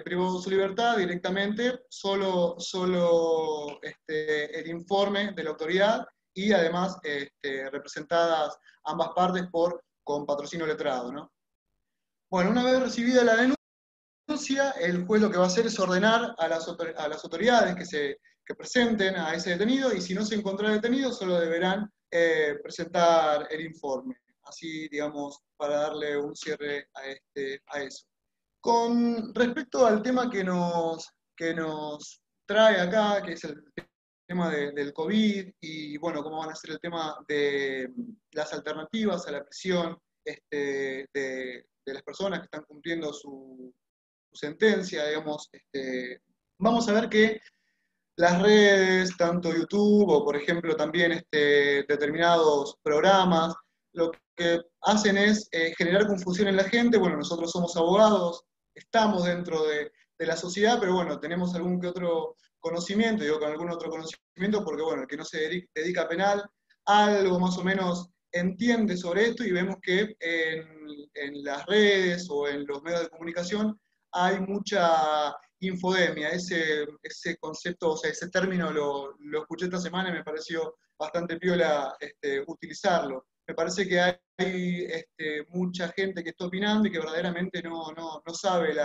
privado de su libertad directamente, solo el informe de la autoridad y además representadas ambas partes con patrocinio letrado, ¿no? Bueno, una vez recibida la denuncia, el juez lo que va a hacer es ordenar a las autoridades que presenten a ese detenido, y si no se encuentra detenido, solo deberán presentar el informe. Así, digamos, para darle un cierre a eso. Con respecto al tema que nos trae acá, que es el tema del COVID, y bueno, cómo van a ser el tema de las alternativas a la prisión de las personas que están cumpliendo su sentencia, digamos, vamos a ver que las redes, tanto YouTube o por ejemplo también determinados programas, lo que hacen es generar confusión en la gente. Bueno, nosotros somos abogados, estamos dentro de la sociedad, pero bueno, tenemos algún que otro conocimiento, digo con algún otro conocimiento, porque bueno, el que no se dedica a penal, algo más o menos entiende sobre esto, y vemos que en las redes o en los medios de comunicación hay mucha infodemia. Ese concepto, o sea, ese término lo escuché esta semana y me pareció bastante piola utilizarlo. Me parece que hay mucha gente que está opinando y que verdaderamente no sabe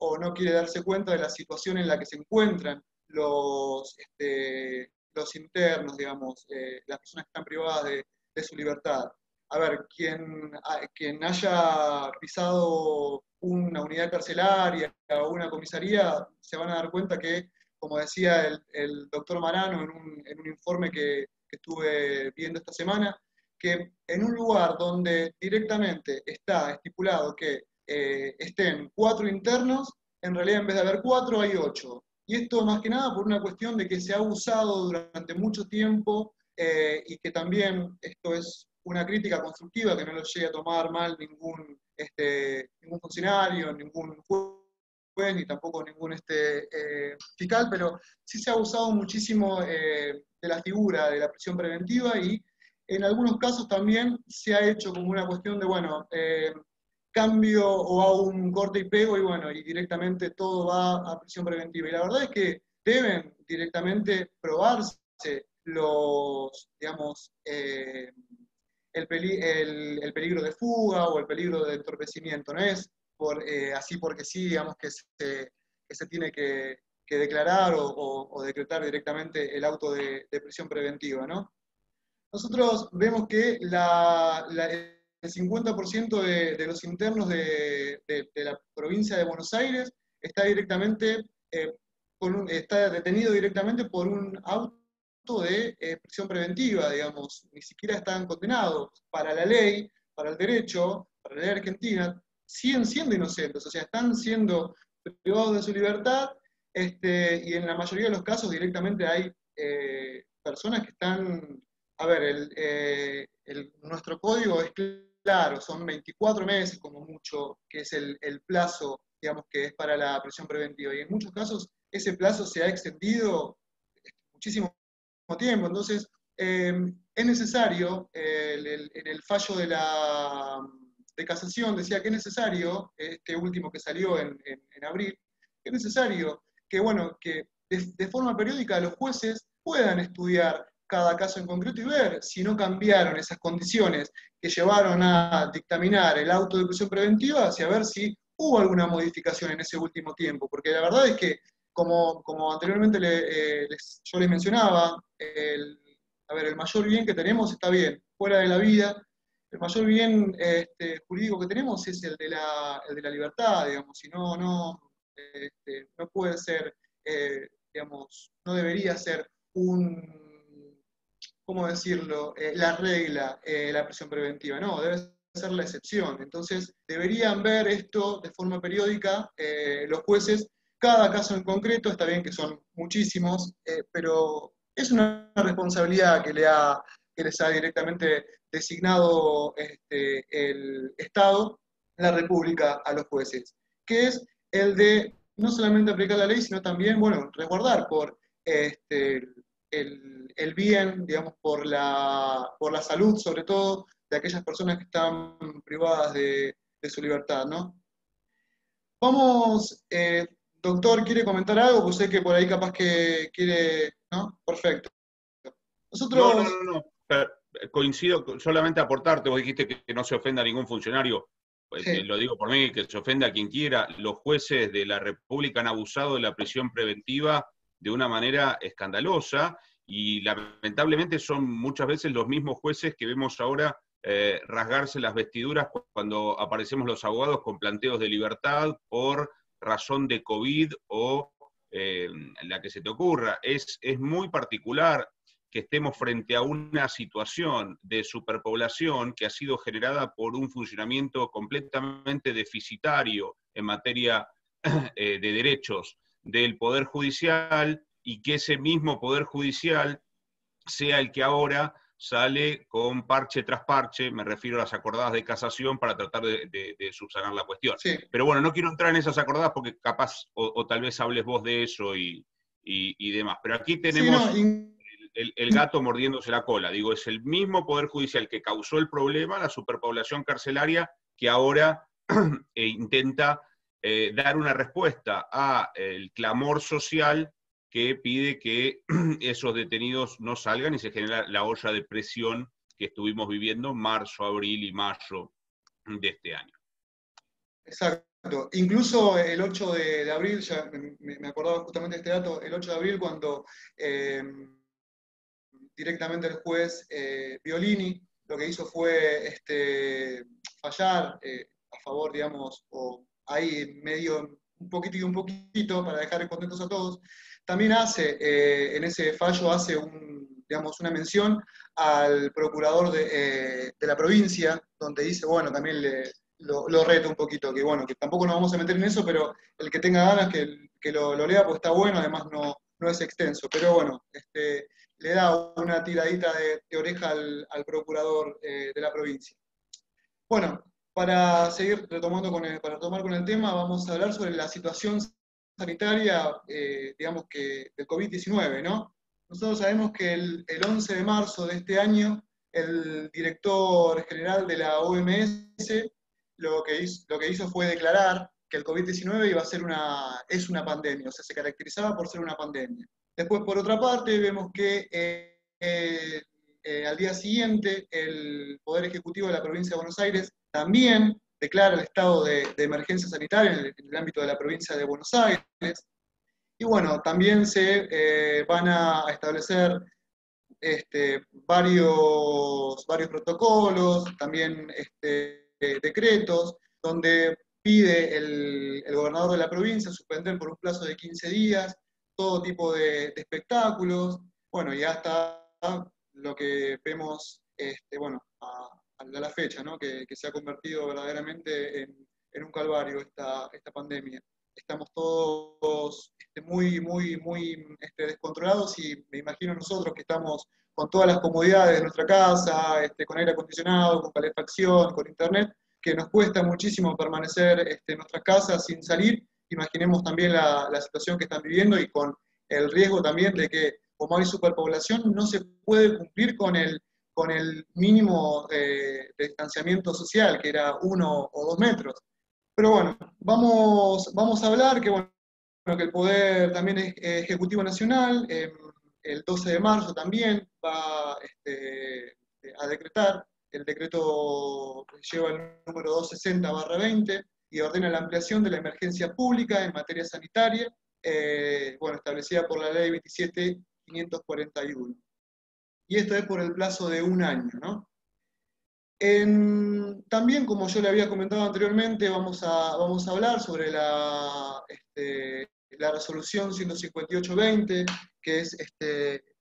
o no quiere darse cuenta de la situación en la que se encuentran los internos, digamos, las personas que están privadas de su libertad. A ver, quien haya pisado una unidad carcelaria o una comisaría, se van a dar cuenta que, como decía el doctor Marano en un informe que estuve viendo esta semana, que en un lugar donde directamente está estipulado que estén 4 internos, en realidad en vez de haber 4 hay 8. Y esto más que nada por una cuestión de que se ha usado durante mucho tiempo y que también esto es una crítica constructiva, que no lo llegue a tomar mal ningún funcionario, ningún juez, ni tampoco ningún fiscal, pero sí se ha usado muchísimo de la figura de la prisión preventiva y en algunos casos también se ha hecho como una cuestión de, bueno, cambio o hago un corte y pego y bueno, y directamente todo va a prisión preventiva. Y la verdad es que deben directamente probarse digamos, el peligro de fuga o el peligro de entorpecimiento. No es así porque sí, digamos, que se tiene que declarar o decretar directamente el auto de prisión preventiva, ¿no? Nosotros vemos que el 50% de los internos de la provincia de Buenos Aires está está detenido directamente por un auto de prisión preventiva, digamos. Ni siquiera están condenados. Para la ley, para el derecho, para la ley argentina, siguen siendo inocentes, o sea, están siendo privados de su libertad, y en la mayoría de los casos directamente hay personas que están. A ver, nuestro código es claro, son 24 meses como mucho, que es el plazo, digamos, que es para la prisión preventiva. Y en muchos casos ese plazo se ha extendido muchísimo tiempo. Entonces, es necesario, en el fallo de casación decía que es necesario, este último que salió en abril, que es necesario que, bueno, que de forma periódica los jueces puedan estudiar cada caso en concreto y ver si no cambiaron esas condiciones que llevaron a dictaminar el auto de prisión preventiva, hacia ver si hubo alguna modificación en ese último tiempo, porque la verdad es que, como anteriormente yo les mencionaba, a ver, el mayor bien que tenemos está bien, fuera de la vida. El mayor bien jurídico que tenemos es el de la libertad, digamos, si no puede ser, digamos, no debería ser ¿cómo decirlo?, la regla, la prisión preventiva, no, debe ser la excepción. Entonces, deberían ver esto de forma periódica los jueces, cada caso en concreto. Está bien que son muchísimos, pero es una responsabilidad que les ha directamente designado el Estado, la República, a los jueces, que es el de no solamente aplicar la ley, sino también, bueno, resguardar por el bien, digamos, por la salud, sobre todo, de aquellas personas que están privadas de su libertad, ¿no? Vamos, doctor, ¿quiere comentar algo? Pues sé que por ahí capaz que quiere, ¿no? Perfecto. Nosotros... No. Coincido, solamente aportarte, vos dijiste que no se ofenda a ningún funcionario, Sí. lo digo por mí, que se ofenda a quien quiera. Los jueces de la República han abusado de la prisión preventiva de una manera escandalosa y lamentablemente son muchas veces los mismos jueces que vemos ahora rasgarse las vestiduras cuando aparecemos los abogados con planteos de libertad por razón de COVID o la que se te ocurra. Es muy particular que estemos frente a una situación de superpoblación que ha sido generada por un funcionamiento completamente deficitario en materia de derechos del Poder Judicial, y que ese mismo Poder Judicial sea el que ahora sale con parche tras parche, me refiero a las acordadas de casación, para tratar de subsanar la cuestión. Sí. Pero bueno, no quiero entrar en esas acordadas porque capaz, o tal vez hables vos de eso y demás. Pero aquí tenemos... Sí, no, el gato mordiéndose la cola. Digo, es el mismo Poder Judicial que causó el problema, la superpoblación carcelaria, que ahora intenta dar una respuesta al clamor social que pide que esos detenidos no salgan y se genera la olla de presión que estuvimos viviendo marzo, abril y mayo de este año. Exacto. Incluso el 8 de abril, ya me acordaba justamente de este dato, el 8 de abril cuando directamente el juez Violini lo que hizo fue fallar a favor, digamos, o ahí medio un poquito y un poquito para dejar contentos a todos, también hace, en ese fallo hace digamos, una mención al procurador de la provincia, donde dice, bueno, también lo reto un poquito, que bueno, que tampoco nos vamos a meter en eso, pero el que tenga ganas que lo lea, pues está bueno, además no es extenso, pero bueno, le da una tiradita de oreja al procurador de la provincia. Bueno, para seguir retomando para retomar con el tema, vamos a hablar sobre la situación sanitaria, digamos que del COVID-19, ¿no? Nosotros sabemos que el 11 de marzo de este año, el director general de la OMS lo que hizo fue declarar que el COVID-19 es una pandemia, o sea, se caracterizaba por ser una pandemia. Después, por otra parte, vemos que al día siguiente el Poder Ejecutivo de la Provincia de Buenos Aires también declara el estado de emergencia sanitaria en el ámbito de la provincia de Buenos Aires. Y bueno, también se van a establecer varios protocolos, también decretos, donde pide el gobernador de la provincia suspender por un plazo de 15 días todo tipo de espectáculos, bueno, y hasta lo que vemos bueno, a la fecha, ¿no? que se ha convertido verdaderamente en un calvario esta pandemia. Estamos todos muy descontrolados y me imagino nosotros que estamos con todas las comodidades de nuestra casa, con aire acondicionado, con calefacción, con internet, que nos cuesta muchísimo permanecer en nuestras casas sin salir. Imaginemos también la situación que están viviendo y con el riesgo también de que, como hay superpoblación, no se puede cumplir con el mínimo de distanciamiento social, que era 1 o 2 metros. Pero bueno, vamos a hablar que, bueno, que el Poder también Ejecutivo Nacional, el 12 de marzo también va a decretar, el decreto lleva el número 260/20 y ordena la ampliación de la emergencia pública en materia sanitaria, bueno, establecida por la ley 27.541. Y esto es por el plazo de 1 año, ¿no? También, como yo le había comentado anteriormente, vamos a hablar sobre la resolución 158/20, que es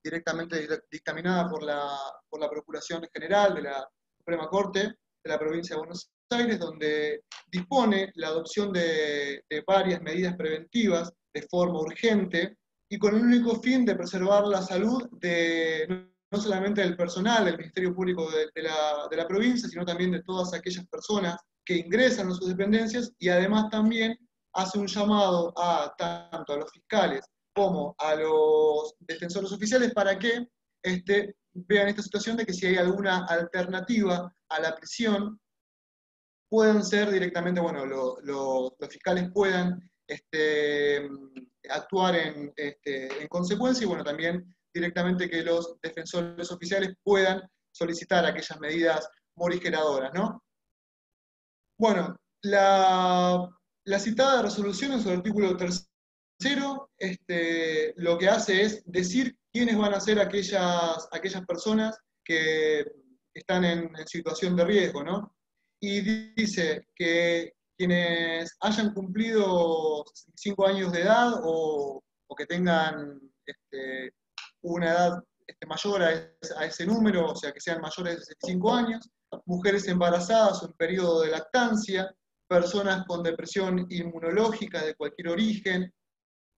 directamente dictaminada por la Procuración General de la Suprema Corte de la Provincia de Buenos Aires, donde dispone la adopción de varias medidas preventivas de forma urgente y con el único fin de preservar la salud no solamente del personal del Ministerio Público de la provincia, sino también de todas aquellas personas que ingresan a sus dependencias, y además también hace un llamado tanto a los fiscales como a los defensores oficiales para que vean esta situación de que si hay alguna alternativa a la prisión, puedan ser directamente, bueno, los fiscales puedan actuar en consecuencia, y bueno, también directamente que los defensores oficiales puedan solicitar aquellas medidas morigeradoras, ¿no? Bueno, la citada resolución en su artículo 3º, lo que hace es decir quiénes van a ser aquellas personas que están en situación de riesgo, ¿no? Y dice que quienes hayan cumplido 65 años de edad o que tengan una edad mayor a ese número, o sea, que sean mayores de 65 años, mujeres embarazadas o en periodo de lactancia, personas con depresión inmunológica de cualquier origen,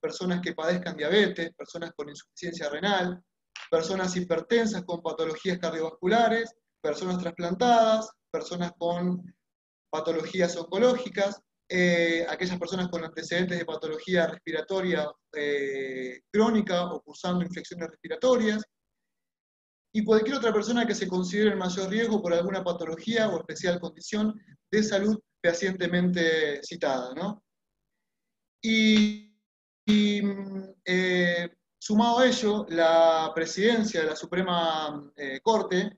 personas que padezcan diabetes, personas con insuficiencia renal, personas hipertensas con patologías cardiovasculares, personas trasplantadas, personas con patologías oncológicas, aquellas personas con antecedentes de patología respiratoria crónica o cursando infecciones respiratorias, y cualquier otra persona que se considere en mayor riesgo por alguna patología o especial condición de salud fehacientemente citada, ¿no? Sumado a ello, la presidencia de la Suprema Corte,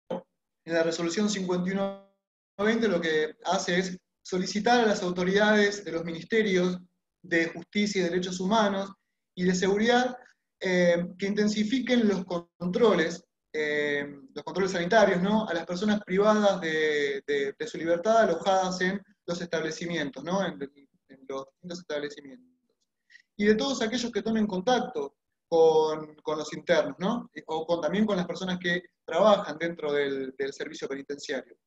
en la resolución 5120, lo que hace es solicitar a las autoridades de los ministerios de Justicia y Derechos Humanos y de Seguridad que intensifiquen los controles sanitarios, ¿no?, a las personas privadas de su libertad alojadas en los establecimientos, ¿no?, en los distintos establecimientos. Y de todos aquellos que tomen contacto con los internos, ¿no?, o también con las personas que trabajan dentro del servicio penitenciario.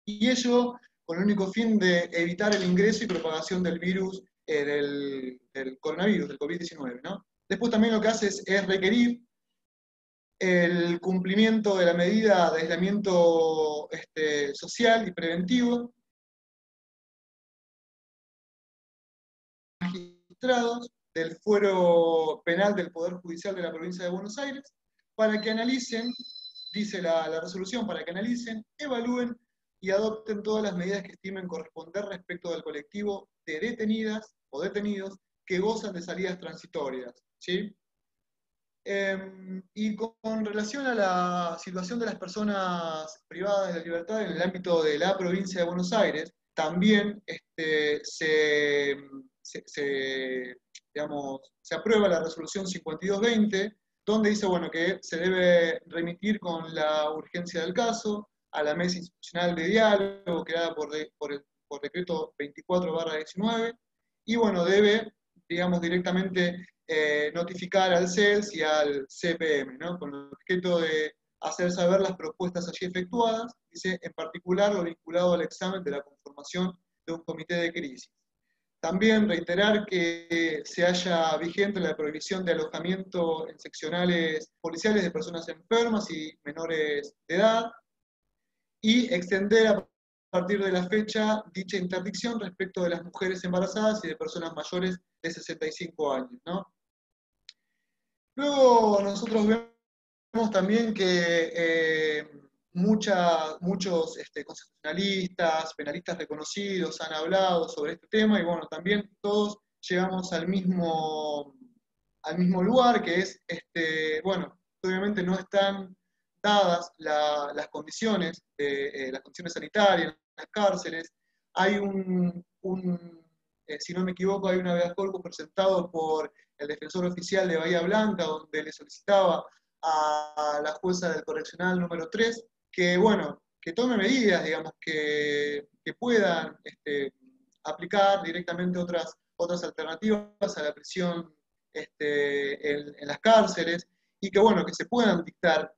Y ello con el único fin de evitar el ingreso y propagación del virus, del coronavirus, del COVID-19, ¿no? Después también lo que hace es requerir el cumplimiento de la medida de aislamiento social y preventivo, magistrados del Fuero Penal del Poder Judicial de la Provincia de Buenos Aires, para que analicen, dice la resolución, para que analicen, evalúen y adopten todas las medidas que estimen corresponder respecto del colectivo de detenidas o detenidos que gozan de salidas transitorias, ¿sí? Y con relación a la situación de las personas privadas de la libertad en el ámbito de la provincia de Buenos Aires, también se aprueba la resolución 5220, donde dice, bueno, que se debe remitir con la urgencia del caso a la mesa institucional de diálogo creada por decreto 24/19, y bueno, debe, digamos, directamente notificar al CELS y al CPM, ¿no?, con el objeto de hacer saber las propuestas allí efectuadas, dice, en particular lo vinculado al examen de la conformación de un comité de crisis. También reiterar que se haya vigente la prohibición de alojamiento en seccionales policiales de personas enfermas y menores de edad, y extender a partir de la fecha dicha interdicción respecto de las mujeres embarazadas y de personas mayores de 65 años, ¿no? Luego nosotros vemos también que muchos constitucionalistas, penalistas reconocidos han hablado sobre este tema, y bueno, también todos llegamos al mismo lugar, que es, bueno, obviamente no están dadas las condiciones sanitarias en las cárceles. Hay si no me equivoco, hay un habeas corpus presentado por el defensor oficial de Bahía Blanca, donde le solicitaba a la jueza del correccional número 3 que, bueno, que tome medidas, digamos, que puedan aplicar directamente otras alternativas a la prisión en las cárceles, y que, bueno, que se puedan dictar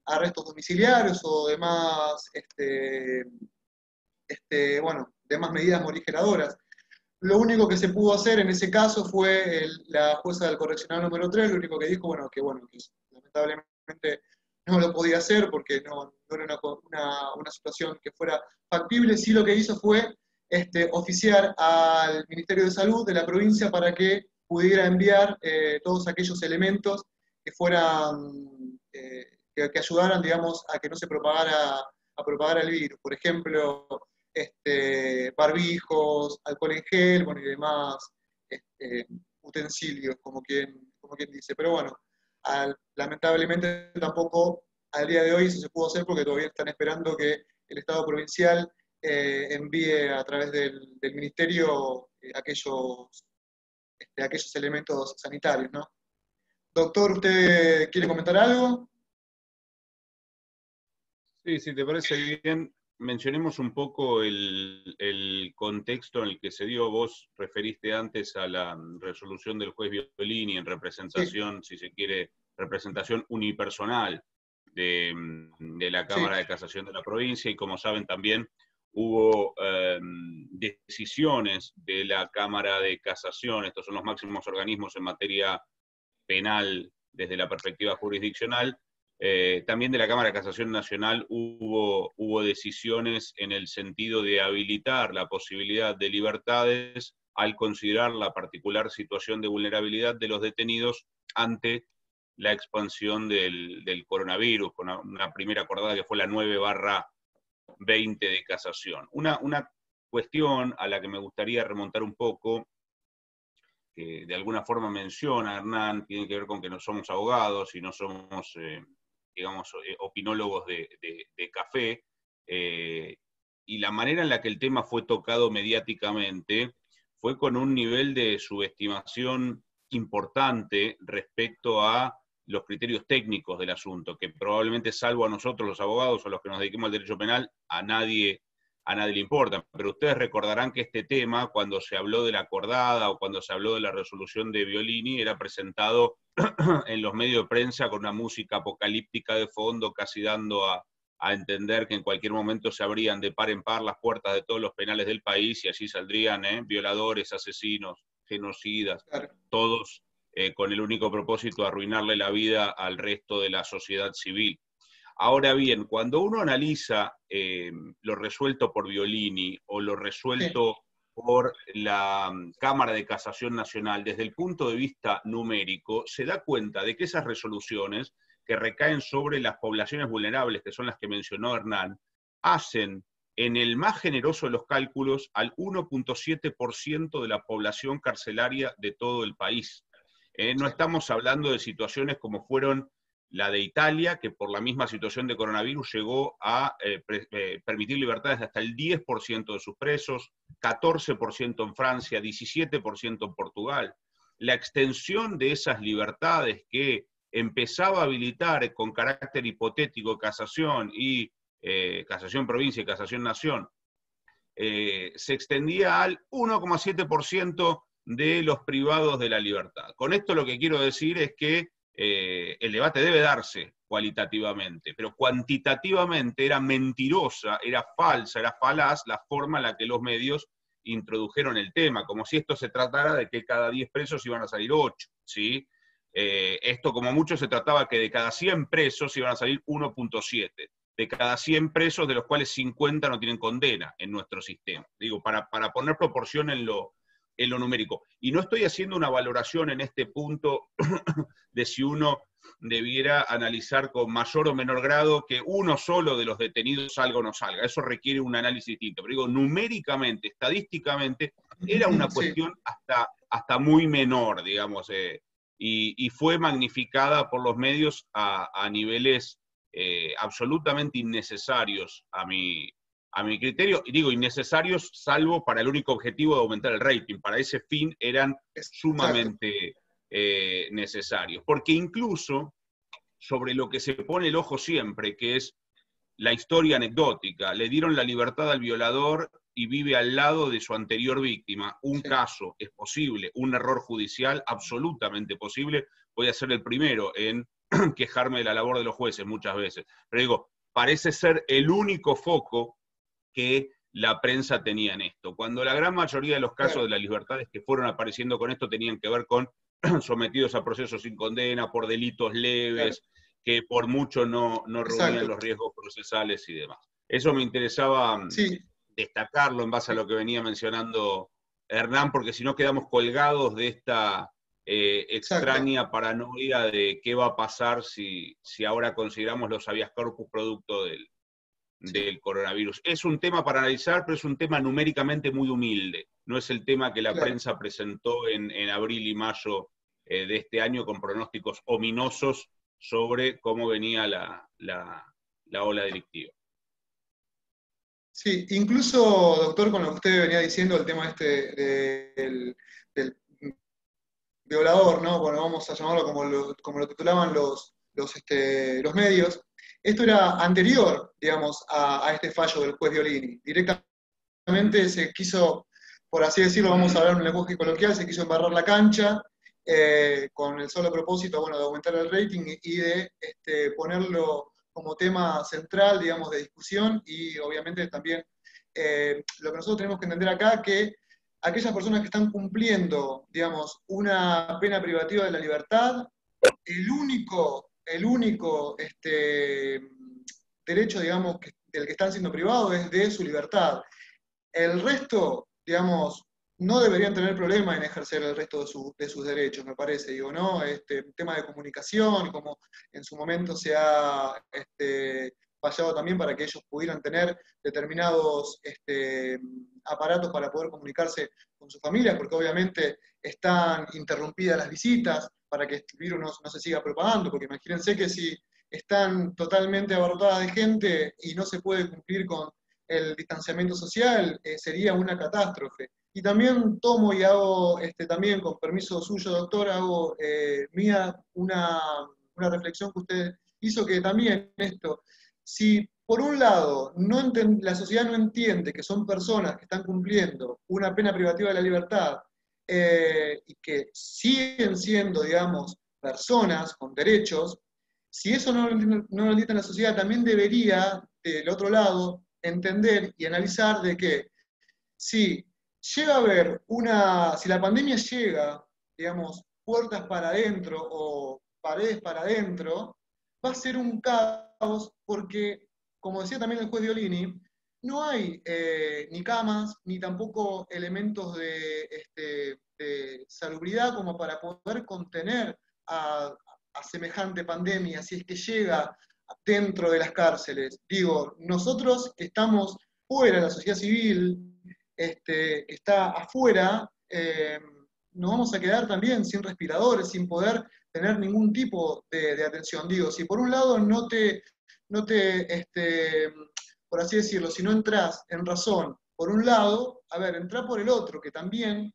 arrestos domiciliarios o demás, bueno, demás medidas morigeradoras. Lo único que se pudo hacer en ese caso fue la jueza del correccional número 3, lo único que dijo, que lamentablemente no lo podía hacer porque no era una situación que fuera factible. Sí, lo que hizo fue oficiar al Ministerio de Salud de la provincia para que pudiera enviar todos aquellos elementos que fueran, que ayudaran, digamos, a que no se propagara el virus. Por ejemplo, barbijos, alcohol en gel, bueno, y demás utensilios, como quien dice. Pero bueno, lamentablemente tampoco al día de hoy eso se pudo hacer porque todavía están esperando que el Estado provincial envíe a través del ministerio aquellos elementos sanitarios, ¿no? Doctor, ¿usted quiere comentar algo? Sí, si te parece bien, mencionemos un poco el contexto en el que se dio. Vos referiste antes a la resolución del juez Violini en representación, sí, si se quiere, representación unipersonal de la Cámara de Casación de la provincia, y como saben también hubo decisiones de la Cámara de Casación. Estos son los máximos organismos en materia penal desde la perspectiva jurisdiccional. También de la Cámara de Casación Nacional hubo decisiones en el sentido de habilitar la posibilidad de libertades al considerar la particular situación de vulnerabilidad de los detenidos ante la expansión del coronavirus, con una primera acordada que fue la 9/20 de casación. Una cuestión a la que me gustaría remontar un poco, que de alguna forma menciona Hernán, tiene que ver con que no somos abogados y no somos, digamos, opinólogos de café, y la manera en la que el tema fue tocado mediáticamente fue con un nivel de subestimación importante respecto a los criterios técnicos del asunto, que probablemente, salvo a nosotros los abogados o los que nos dediquemos al derecho penal, a nadie le importa. Pero ustedes recordarán que este tema, cuando se habló de la acordada o cuando se habló de la resolución de Violini, era presentado en los medios de prensa con una música apocalíptica de fondo, casi dando a entender que en cualquier momento se abrían de par en par las puertas de todos los penales del país y allí saldrían violadores, asesinos, genocidas, Claro. todos con el único propósito de arruinarle la vida al resto de la sociedad civil. Ahora bien, cuando uno analiza lo resuelto por Violini o lo resuelto por la Cámara de Casación Nacional, desde el punto de vista numérico, se da cuenta de que esas resoluciones que recaen sobre las poblaciones vulnerables, que son las que mencionó Hernán, hacen en el más generoso de los cálculos al 1.7% de la población carcelaria de todo el país. No estamos hablando de situaciones como fueron la de Italia, que por la misma situación de coronavirus llegó a permitir libertades de hasta el 10% de sus presos, 14% en Francia, 17% en Portugal. La extensión de esas libertades que empezaba a habilitar con carácter hipotético casación y casación provincia y casación nación, se extendía al 1,7% de los privados de la libertad. Con esto lo que quiero decir es que el debate debe darse cualitativamente, pero cuantitativamente era mentirosa, era falsa, era falaz la forma en la que los medios introdujeron el tema, como si esto se tratara de que cada 10 presos iban a salir 8, ¿sí? Esto como mucho se trataba que de cada 100 presos iban a salir 1.7, de cada 100 presos de los cuales 50 no tienen condena en nuestro sistema. Digo, para poner proporción en lo numérico. Y no estoy haciendo una valoración en este punto de si uno debiera analizar con mayor o menor grado que uno solo de los detenidos salga o no salga. Eso requiere un análisis distinto. Pero digo, numéricamente, estadísticamente, era una cuestión hasta muy menor, digamos, y fue magnificada por los medios a niveles absolutamente innecesarios a mi criterio, y digo innecesarios salvo para el único objetivo de aumentar el rating. Para ese fin eran sumamente necesarios. Porque incluso sobre lo que se pone el ojo siempre, que es la historia anecdótica, le dieron la libertad al violador y vive al lado de su anterior víctima. Un caso es posible, un error judicial absolutamente posible. Voy a ser el primero en quejarme de la labor de los jueces muchas veces. Pero digo, parece ser el único foco que la prensa tenía en esto, cuando la gran mayoría de los casos de las libertades que fueron apareciendo con esto tenían que ver con sometidos a procesos sin condena, por delitos leves, que por mucho no reunían los riesgos procesales y demás. Eso me interesaba destacarlo en base a lo que venía mencionando Hernán, porque si no quedamos colgados de esta extraña paranoia de qué va a pasar si ahora consideramos los habeas corpus producto del coronavirus. Es un tema para analizar, pero es un tema numéricamente muy humilde. No es el tema que la prensa presentó en abril y mayo de este año con pronósticos ominosos sobre cómo venía la ola delictiva. Sí, incluso, doctor, con lo que usted venía diciendo, el tema del violador, ¿no? Bueno, vamos a llamarlo como lo titulaban los medios. Esto era anterior, digamos, a este fallo del juez Violini. Directamente se quiso, por así decirlo, vamos a hablar en un lenguaje coloquial, se quiso embarrar la cancha con el solo propósito, bueno, de aumentar el rating y de ponerlo como tema central, digamos, de discusión, y obviamente también lo que nosotros tenemos que entender acá, que aquellas personas que están cumpliendo, digamos, una pena privativa de la libertad, el único derecho, digamos, del que están siendo privados es de su libertad. El resto, digamos, no deberían tener problema en ejercer el resto de sus derechos, me parece, digo, ¿no? Tema de comunicación, como en su momento se ha fallado también para que ellos pudieran tener determinados aparatos para poder comunicarse con sus familias, porque obviamente están interrumpidas las visitas para que este virus no se siga propagando, porque imagínense que si están totalmente abarrotadas de gente y no se puede cumplir con el distanciamiento social, sería una catástrofe. Y también tomo y hago, también con permiso suyo, doctor, hago mía una reflexión que usted hizo, que también esto, si por un lado la sociedad no entiende que son personas que están cumpliendo una pena privativa de la libertad y que siguen siendo, digamos, personas con derechos, si eso no lo entiende la sociedad, también debería, del otro lado, entender y analizar de que si llega a haber si la pandemia llega, digamos, puertas para adentro o paredes para adentro, va a ser un caos porque, como decía también el juez Violini, no hay ni camas, ni tampoco elementos de salubridad como para poder contener a semejante pandemia, si es que llega dentro de las cárceles. Digo, nosotros que estamos fuera de la sociedad civil, que está afuera, nos vamos a quedar también sin respiradores, sin poder tener ningún tipo de atención. Digo, si por un lado por así decirlo, si no entras en razón por un lado, a ver, entra por el otro, que también,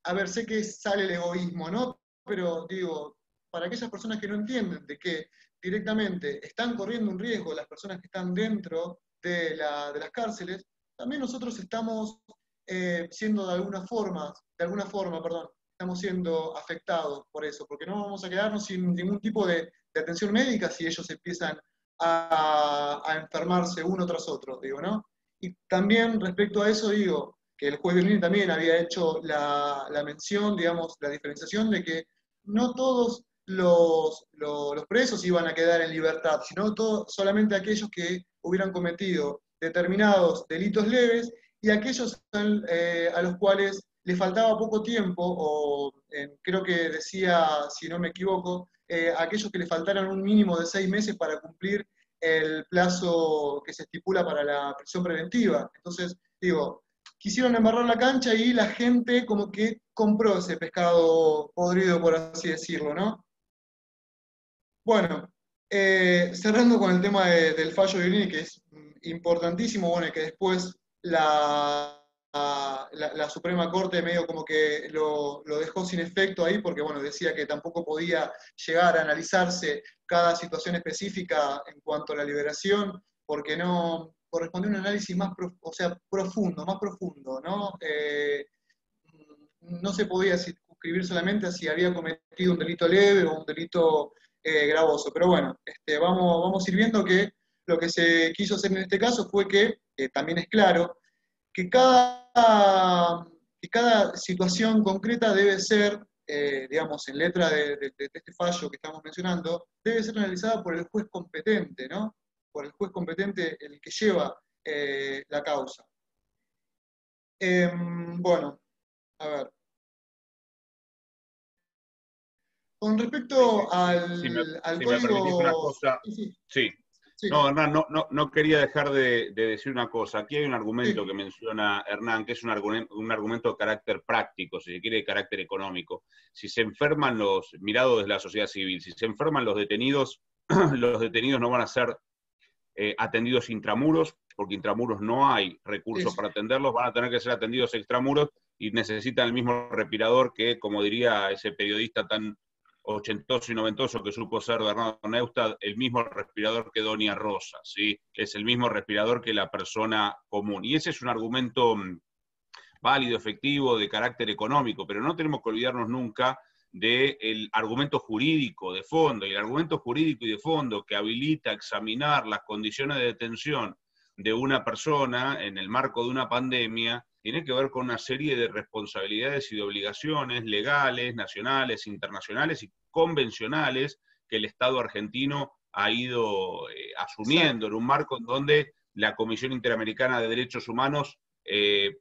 a ver, sé que sale el egoísmo, ¿no? Pero digo, para aquellas personas que no entienden de que directamente están corriendo un riesgo las personas que están dentro de las cárceles, también nosotros estamos siendo perdón, estamos siendo afectados por eso, porque no vamos a quedarnos sin ningún tipo de atención médica si ellos empiezan a enfermarse uno tras otro, digo, ¿no? Y también respecto a eso digo que el juez Berlín también había hecho la mención, digamos, la diferenciación de que no todos los presos iban a quedar en libertad, sino solamente aquellos que hubieran cometido determinados delitos leves y aquellos a los cuales le faltaba poco tiempo, o creo que decía, si no me equivoco, aquellos que le faltaran un mínimo de 6 meses para cumplir el plazo que se estipula para la prisión preventiva. Entonces, digo, quisieron embarrar la cancha y la gente como que compró ese pescado podrido, por así decirlo, ¿no? Bueno, cerrando con el tema del fallo de Violini, que es importantísimo, bueno, y que después la Suprema Corte medio como que lo dejó sin efecto ahí, porque bueno, decía que tampoco podía llegar a analizarse cada situación específica en cuanto a la liberación, porque no correspondía a un análisis más profundo, ¿no? No se podía circunscribir solamente a si había cometido un delito leve o un delito gravoso. Pero bueno, vamos a ir viendo que lo que se quiso hacer en este caso fue que, también es claro, que cada situación concreta debe ser, digamos, en letra de este fallo que estamos mencionando, debe ser analizada por el juez competente, ¿no? Por el juez competente el que lleva la causa. Bueno, a ver. Con respecto al si me permitís una código... cosa, sí. Sí. No, Hernán, no quería dejar de decir una cosa. Aquí hay un argumento Sí. que menciona Hernán, que es un argumento de carácter práctico, si se quiere, de carácter económico. Si se enferman mirado desde la sociedad civil, si se enferman los detenidos no van a ser atendidos intramuros, porque intramuros no hay recursos para atenderlos, van a tener que ser atendidos extramuros y necesitan el mismo respirador que, como diría ese periodista tan ochentoso y noventoso que supo ser Bernardo Neustadt, el mismo respirador que Doña Rosa, ¿sí? Es el mismo respirador que la persona común. Y ese es un argumento válido, efectivo, de carácter económico, pero no tenemos que olvidarnos nunca del argumento jurídico de fondo, y el argumento jurídico y de fondo que habilita examinar las condiciones de detención de una persona en el marco de una pandemia, tiene que ver con una serie de responsabilidades y de obligaciones legales, nacionales, internacionales y convencionales que el Estado argentino ha ido asumiendo en un marco en donde la Comisión Interamericana de Derechos Humanos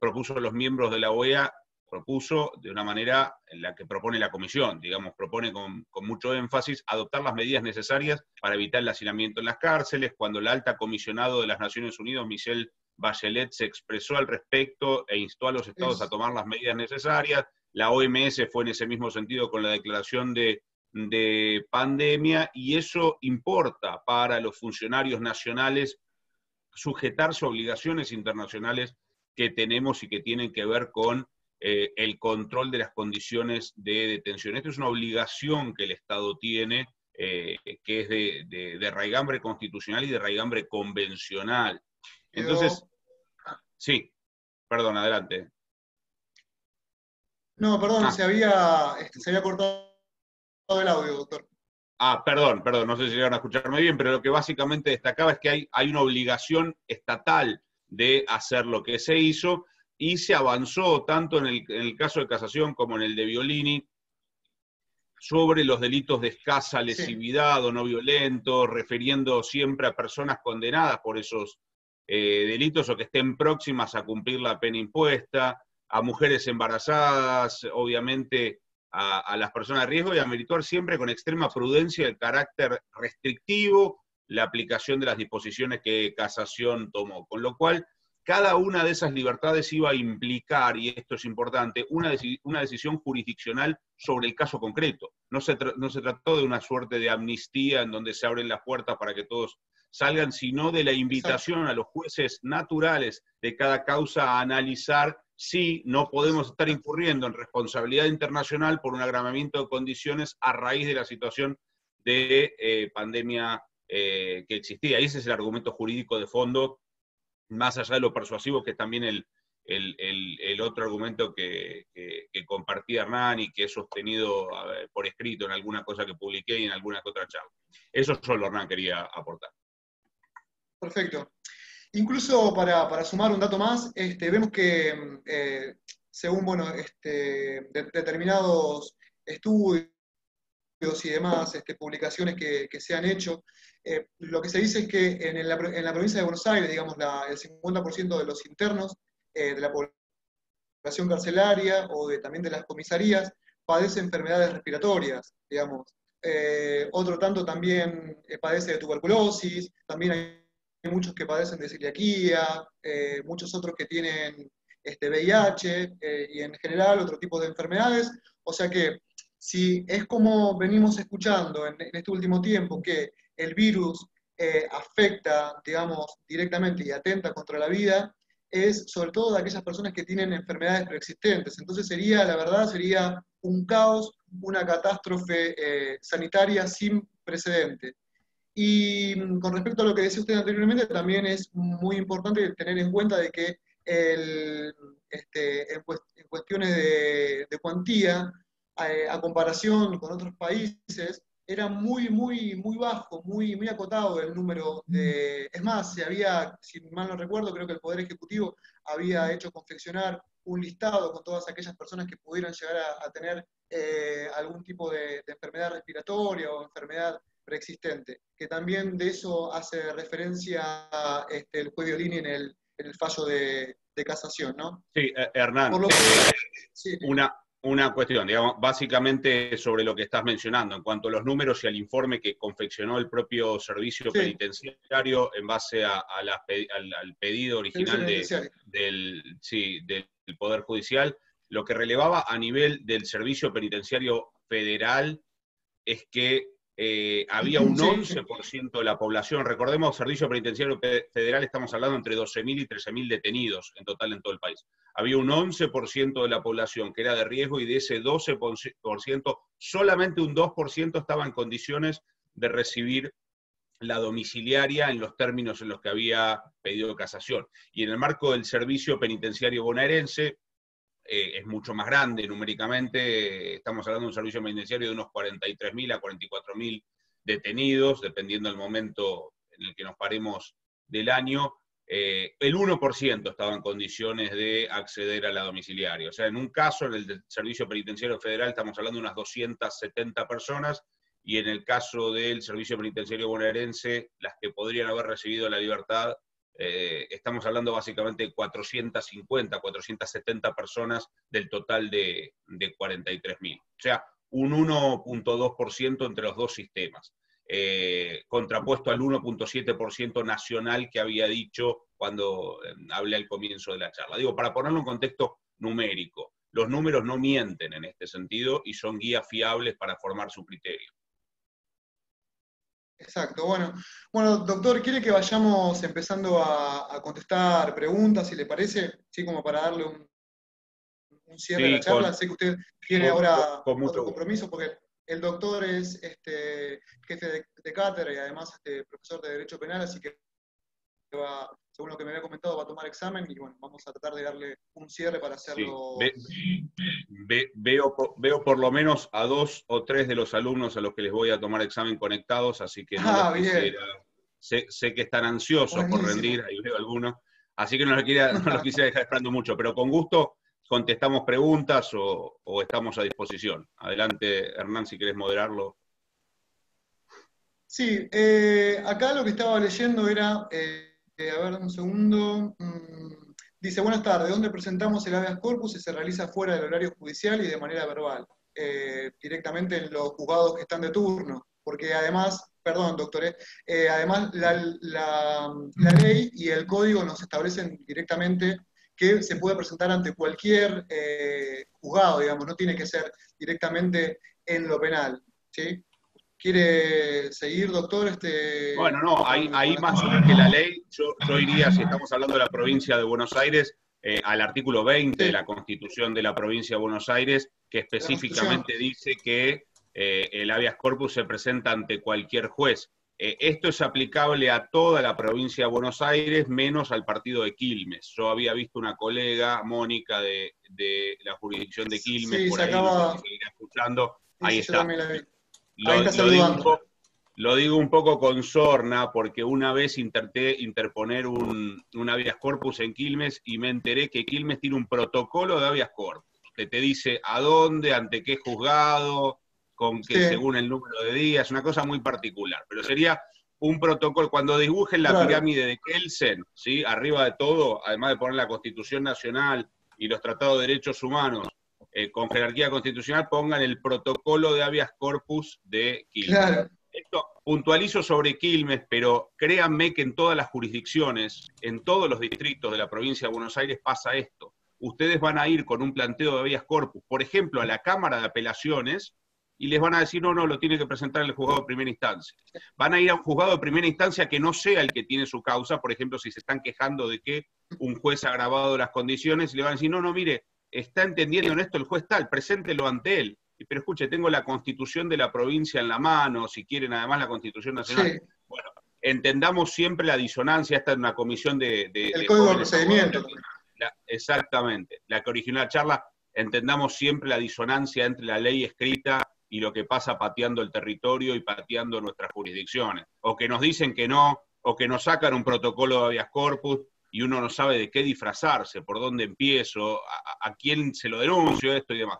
propuso a los miembros de la OEA propuso de una manera en la que propone la Comisión, digamos, propone con mucho énfasis adoptar las medidas necesarias para evitar el hacinamiento en las cárceles. Cuando la alta comisionado de las Naciones Unidas, Michelle Bachelet, se expresó al respecto e instó a los estados a tomar las medidas necesarias. La OMS fue en ese mismo sentido con la declaración de pandemia, y eso importa para los funcionarios nacionales sujetarse a obligaciones internacionales que tenemos y que tienen que ver con el control de las condiciones de detención. Esto es una obligación que el Estado tiene, que es de raigambre constitucional y de raigambre convencional. Entonces, sí, perdón, adelante. No, perdón, se había cortado el audio, doctor. Perdón, no sé si llegaron a escucharme bien, pero lo que básicamente destacaba es que hay una obligación estatal de hacer lo que se hizo, y se avanzó tanto en el caso de casación como en el de Violini sobre los delitos de escasa lesividad o no violentos, refiriendo siempre a personas condenadas por esos delitos o que estén próximas a cumplir la pena impuesta, a mujeres embarazadas, obviamente a las personas de riesgo, y a merituar siempre con extrema prudencia el carácter restrictivo, la aplicación de las disposiciones que casación tomó. Con lo cual, cada una de esas libertades iba a implicar, y esto es importante, una decisión jurisdiccional sobre el caso concreto. No se trató de una suerte de amnistía en donde se abren las puertas para que todos salgan, sino de la invitación a los jueces naturales de cada causa a analizar si no podemos estar incurriendo en responsabilidad internacional por un agravamiento de condiciones a raíz de la situación de pandemia que existía. Y ese es el argumento jurídico de fondo, más allá de lo persuasivo, que también el otro argumento que compartía Hernán y que he sostenido por escrito en alguna cosa que publiqué y en alguna que otra charla. Eso solo Hernán quería aportar. Perfecto. Incluso para sumar un dato más, vemos que según determinados estudios y demás, publicaciones que se han hecho, lo que se dice es que en la provincia de Buenos Aires, digamos, el 50% de los internos de la población carcelaria o también de las comisarías padece enfermedades respiratorias, digamos. Otro tanto también padece de tuberculosis, también hay muchos que padecen de celiaquía, muchos otros que tienen VIH y en general otro tipo de enfermedades. O sea que si es como venimos escuchando en este último tiempo, que el virus afecta, digamos, directamente y atenta contra la vida, es sobre todo de aquellas personas que tienen enfermedades preexistentes. Entonces la verdad sería un caos, una catástrofe sanitaria sin precedente. Y con respecto a lo que decía usted anteriormente, también es muy importante tener en cuenta de que en cuestiones de cuantía, a comparación con otros países, era muy, muy, muy bajo, muy, muy acotado el número de... Es más, si mal no recuerdo, creo que el Poder Ejecutivo había hecho confeccionar un listado con todas aquellas personas que pudieran llegar a tener algún tipo de enfermedad respiratoria o enfermedad preexistente, que también de eso hace referencia el juez Violini en el fallo de casación, ¿no? Sí, Hernán, Por lo que, sí. una cuestión, digamos, básicamente sobre lo que estás mencionando, en cuanto a los números y al informe que confeccionó el propio servicio penitenciario en base al pedido original del Poder Judicial, lo que relevaba a nivel del Servicio Penitenciario Federal es que había un 11% de la población. Recordemos, Servicio Penitenciario Federal, estamos hablando entre 12.000 y 13.000 detenidos en total en todo el país. Había un 11% de la población que era de riesgo, y de ese 12%, solamente un 2% estaba en condiciones de recibir la domiciliaria en los términos en los que había pedido casación. Y en el marco del Servicio Penitenciario Bonaerense, es mucho más grande numéricamente, estamos hablando de un servicio penitenciario de unos 43.000 a 44.000 detenidos, dependiendo del momento en el que nos paremos del año. El 1% estaba en condiciones de acceder a la domiciliaria. O sea, en un caso, en el del Servicio Penitenciario Federal, estamos hablando de unas 270 personas, y en el caso del Servicio Penitenciario Bonaerense, las que podrían haber recibido la libertad estamos hablando básicamente de 450, 470 personas del total de 43.000. O sea, un 1.2% entre los dos sistemas, contrapuesto al 1.7% nacional que había dicho cuando hablé al comienzo de la charla. Digo, para ponerlo en contexto numérico, los números no mienten en este sentido y son guías fiables para formar su criterio. Exacto, bueno, doctor, ¿quiere que vayamos empezando a contestar preguntas, si le parece? Sí, como para darle un cierre a la Sí, charla. Sé que usted tiene ahora con mucho otro gusto. compromiso, porque el doctor es jefe de cátedra y además profesor de Derecho Penal, así que según lo que me había comentado, va a tomar examen y bueno, vamos a tratar de darle un cierre para Sí. hacerlo. Veo por lo menos a 2 o 3 de los alumnos a los que les voy a tomar examen conectados, así que no los Bien, quisiera, sé que están ansiosos por buenísimo. rendir, ahí veo algunos, así que no los quisiera dejar esperando mucho, pero con gusto contestamos preguntas o estamos a disposición. Adelante, Hernán, si querés moderarlo. Sí, acá lo que estaba leyendo era, a ver, un segundo. Dice, buenas tardes, ¿dónde presentamos el habeas corpus y se realiza fuera del horario judicial y de manera verbal? Directamente en los juzgados que están de turno, porque además, perdón, doctor, además la ley y el código nos establecen directamente que se puede presentar ante cualquier juzgado, digamos, no tiene que ser directamente en lo penal, ¿sí? ¿Quiere seguir, doctor, Bueno, no, con ahí las más consultas? que la ley, yo iría, si estamos hablando de la provincia de Buenos Aires, al artículo 20 de Sí, la Constitución de la provincia de Buenos Aires, que de la Constitución. específicamente dice que el habeas corpus se presenta ante cualquier juez. Esto es aplicable a toda la provincia de Buenos Aires, menos al partido de Quilmes. Yo había visto una colega, Mónica, de la jurisdicción de Quilmes, Sí, por se ahí, no sé si acaba. seguirá escuchando, Sí, ahí sí, yo está. también la vi. Ahí Lo, está lo digo un saludando. poco. Lo digo un poco con sorna, porque una vez intenté interponer un habeas corpus en Quilmes y me enteré que Quilmes tiene un protocolo de habeas corpus, que te dice a dónde, ante qué juzgado, con Sí, que según el número de días, una cosa muy particular. Pero sería un protocolo, cuando dibujen la raro. pirámide de Kelsen, ¿sí? Arriba de todo, además de poner la Constitución Nacional y los tratados de derechos humanos, con jerarquía constitucional, pongan el protocolo de habeas corpus de Quilmes. Claro, Esto puntualizo sobre Quilmes, pero créanme que en todas las jurisdicciones, en todos los distritos de la provincia de Buenos Aires pasa esto. Ustedes van a ir con un planteo de habeas corpus, por ejemplo, a la Cámara de Apelaciones, y les van a decir, no, lo tiene que presentar el juzgado de primera instancia. Van a ir a un juzgado de primera instancia que no sea el que tiene su causa, por ejemplo, si se están quejando de que un juez ha agravado las condiciones, y le van a decir, no, mire, está entendiendo en esto el juez tal, preséntelo ante él. Pero escuche, tengo la Constitución de la provincia en la mano, si quieren además la Constitución Nacional. sí. Bueno, entendamos siempre la disonancia, esta es una comisión El de código de jóvenes abogados, procedimiento también. exactamente, la que originó la charla, entendamos siempre la disonancia entre la ley escrita y lo que pasa pateando el territorio y pateando nuestras jurisdicciones. O que nos dicen que no, o que nos sacan un protocolo de habeas corpus y uno no sabe de qué disfrazarse, por dónde empiezo, a quién se lo denuncio, esto y demás.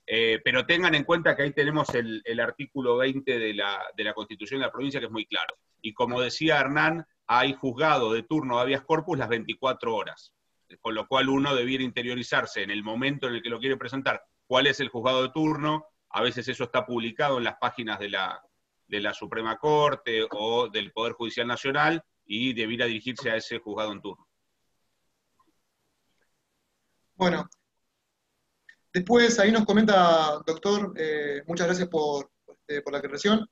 Pero tengan en cuenta que ahí tenemos el artículo 20 de la Constitución de la provincia, que es muy claro. Y como decía Hernán, hay juzgado de turno de habeas corpus las 24 horas, con lo cual uno debiera interiorizarse en el momento en el que lo quiere presentar, cuál es el juzgado de turno. A veces eso está publicado en las páginas de la Suprema Corte o del Poder Judicial Nacional y debiera dirigirse a ese juzgado en turno. Bueno, después ahí nos comenta, doctor, muchas gracias por la aclaración.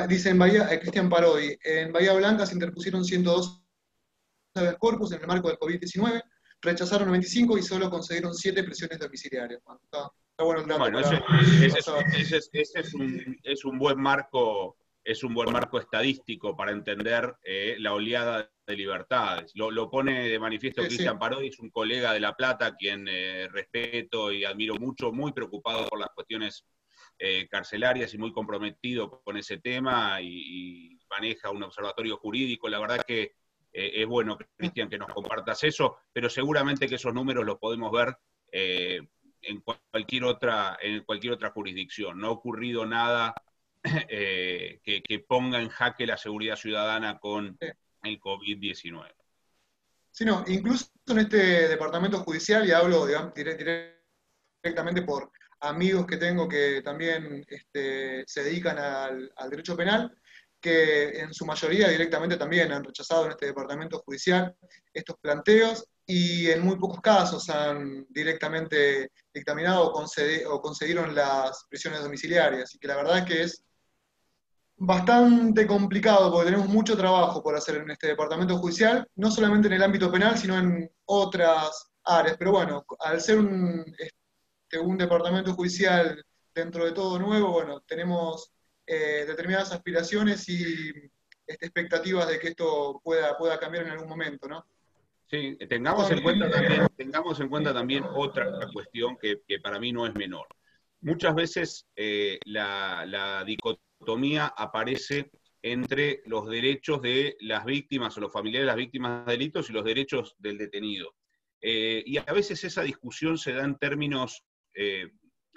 Dice en Bahía, Cristian Parodi, en Bahía Blanca se interpusieron 102 habeas corpus en el marco del COVID-19, rechazaron 95 y solo concedieron 7 prisiones domiciliarias. Bueno, está bueno el dato Bueno, para saber. ese es un buen marco, es un buen marco estadístico para entender la oleada de libertades. Lo pone de manifiesto Sí, sí, Cristian Parodi, es un colega de La Plata, quien respeto y admiro mucho, muy preocupado por las cuestiones carcelarias y muy comprometido con ese tema y maneja un observatorio jurídico. La verdad que es bueno, Cristian, que nos compartas eso, pero seguramente que esos números los podemos ver en cualquier otra jurisdicción. No ha ocurrido nada que ponga en jaque la seguridad ciudadana con sí. el COVID-19. Sí, no, incluso en este departamento judicial, y hablo digamos, directamente por amigos que tengo que también se dedican al derecho penal, que en su mayoría directamente también han rechazado en este departamento judicial estos planteos y en muy pocos casos han directamente dictaminado o concedieron las prisiones domiciliarias. Así que la verdad es que es bastante complicado porque tenemos mucho trabajo por hacer en este departamento judicial, no solamente en el ámbito penal, sino en otras áreas. Pero bueno, al ser un departamento judicial dentro de todo nuevo, bueno, tenemos determinadas aspiraciones y expectativas de que esto pueda cambiar en algún momento, ¿no? Sí, tengamos en cuenta también otra cuestión que para mí no es menor. Muchas veces la dicotomía aparece entre los derechos de las víctimas o los familiares de las víctimas de delitos y los derechos del detenido. Y a veces esa discusión se da en términos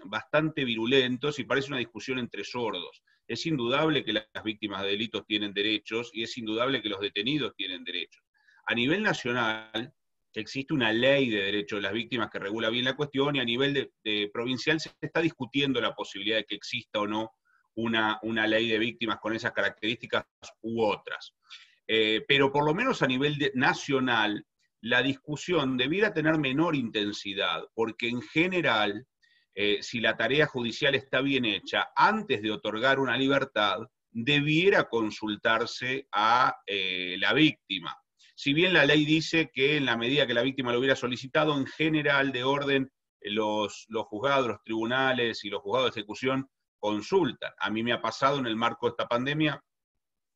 bastante virulentos y parece una discusión entre sordos. Es indudable que las víctimas de delitos tienen derechos y es indudable que los detenidos tienen derechos. A nivel nacional, existe una ley de derechos de las víctimas que regula bien la cuestión, y a nivel de provincial se está discutiendo la posibilidad de que exista o no una ley de víctimas con esas características u otras. Pero por lo menos a nivel nacional, la discusión debiera tener menor intensidad, porque en general, si la tarea judicial está bien hecha, antes de otorgar una libertad, debiera consultarse a la víctima. Si bien la ley dice que en la medida que la víctima lo hubiera solicitado, en general de orden, los juzgados, los tribunales y los juzgados de ejecución consultan. A mí me ha pasado en el marco de esta pandemia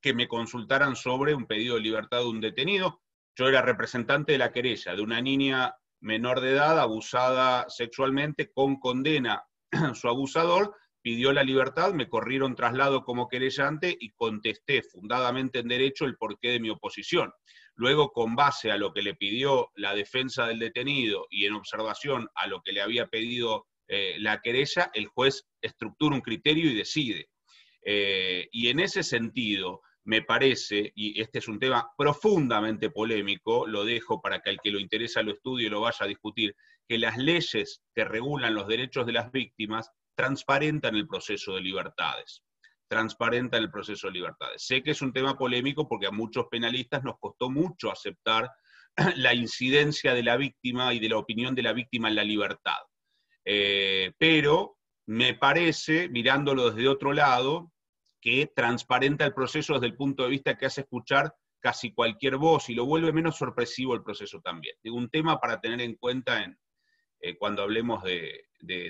que me consultaran sobre un pedido de libertad de un detenido. Yo era representante de la querella de una niña menor de edad abusada sexualmente con condena a su abusador, pidió la libertad, me corrieron traslado como querellante y contesté fundadamente en derecho el porqué de mi oposición. Luego, con base a lo que le pidió la defensa del detenido y en observación a lo que le había pedido la querella, el juez estructura un criterio y decide. Y en ese sentido, me parece, y este es un tema profundamente polémico, lo dejo para que al que lo interesa lo estudie y lo vaya a discutir, que las leyes que regulan los derechos de las víctimas transparentan el proceso de libertades. Transparentan el proceso de libertades. Sé que es un tema polémico porque a muchos penalistas nos costó mucho aceptar la incidencia de la víctima y de la opinión de la víctima en la libertad. Pero me parece, mirándolo desde otro lado, que transparenta el proceso desde el punto de vista que hace escuchar casi cualquier voz y lo vuelve menos sorpresivo el proceso también. Digo, un tema para tener en cuenta cuando hablemos de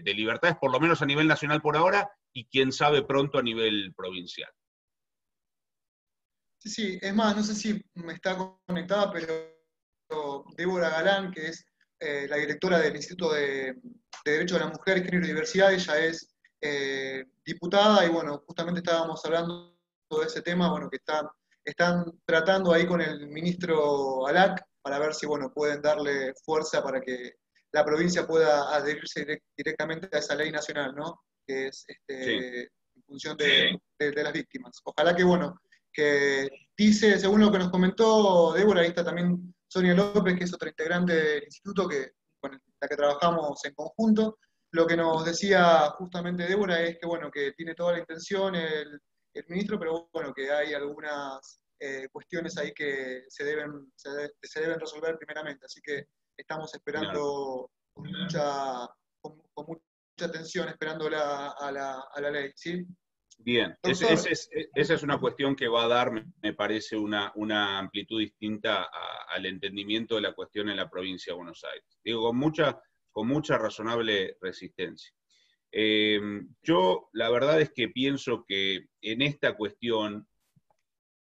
libertades, por lo menos a nivel nacional por ahora, y quién sabe pronto a nivel provincial. Sí, sí, es más, no sé si me está conectada, pero Débora Galán, que es la directora del Instituto de Derecho de la Mujer, Género y Diversidad, ella es diputada y bueno, justamente estábamos hablando de ese tema, bueno, que están tratando ahí con el ministro Alac para ver si, bueno, pueden darle fuerza para que la provincia pueda adherirse directamente a esa ley nacional, ¿no? Que es Sí. en función de las víctimas. Ojalá que, bueno, que dice, según lo que nos comentó Débora, ahí está también Sonia López, que es otra integrante del instituto con la que trabajamos en conjunto. Lo que nos decía justamente Débora es que, bueno, que tiene toda la intención el ministro, pero bueno, que hay algunas cuestiones ahí que se deben resolver primeramente. Así que estamos esperando con mucha atención, esperando a la ley, ¿sí? Bien, esa es una cuestión que va a dar, me parece, una amplitud distinta al entendimiento de la cuestión en la provincia de Buenos Aires. Digo, con mucha razonable resistencia. Yo la verdad es que pienso que en esta cuestión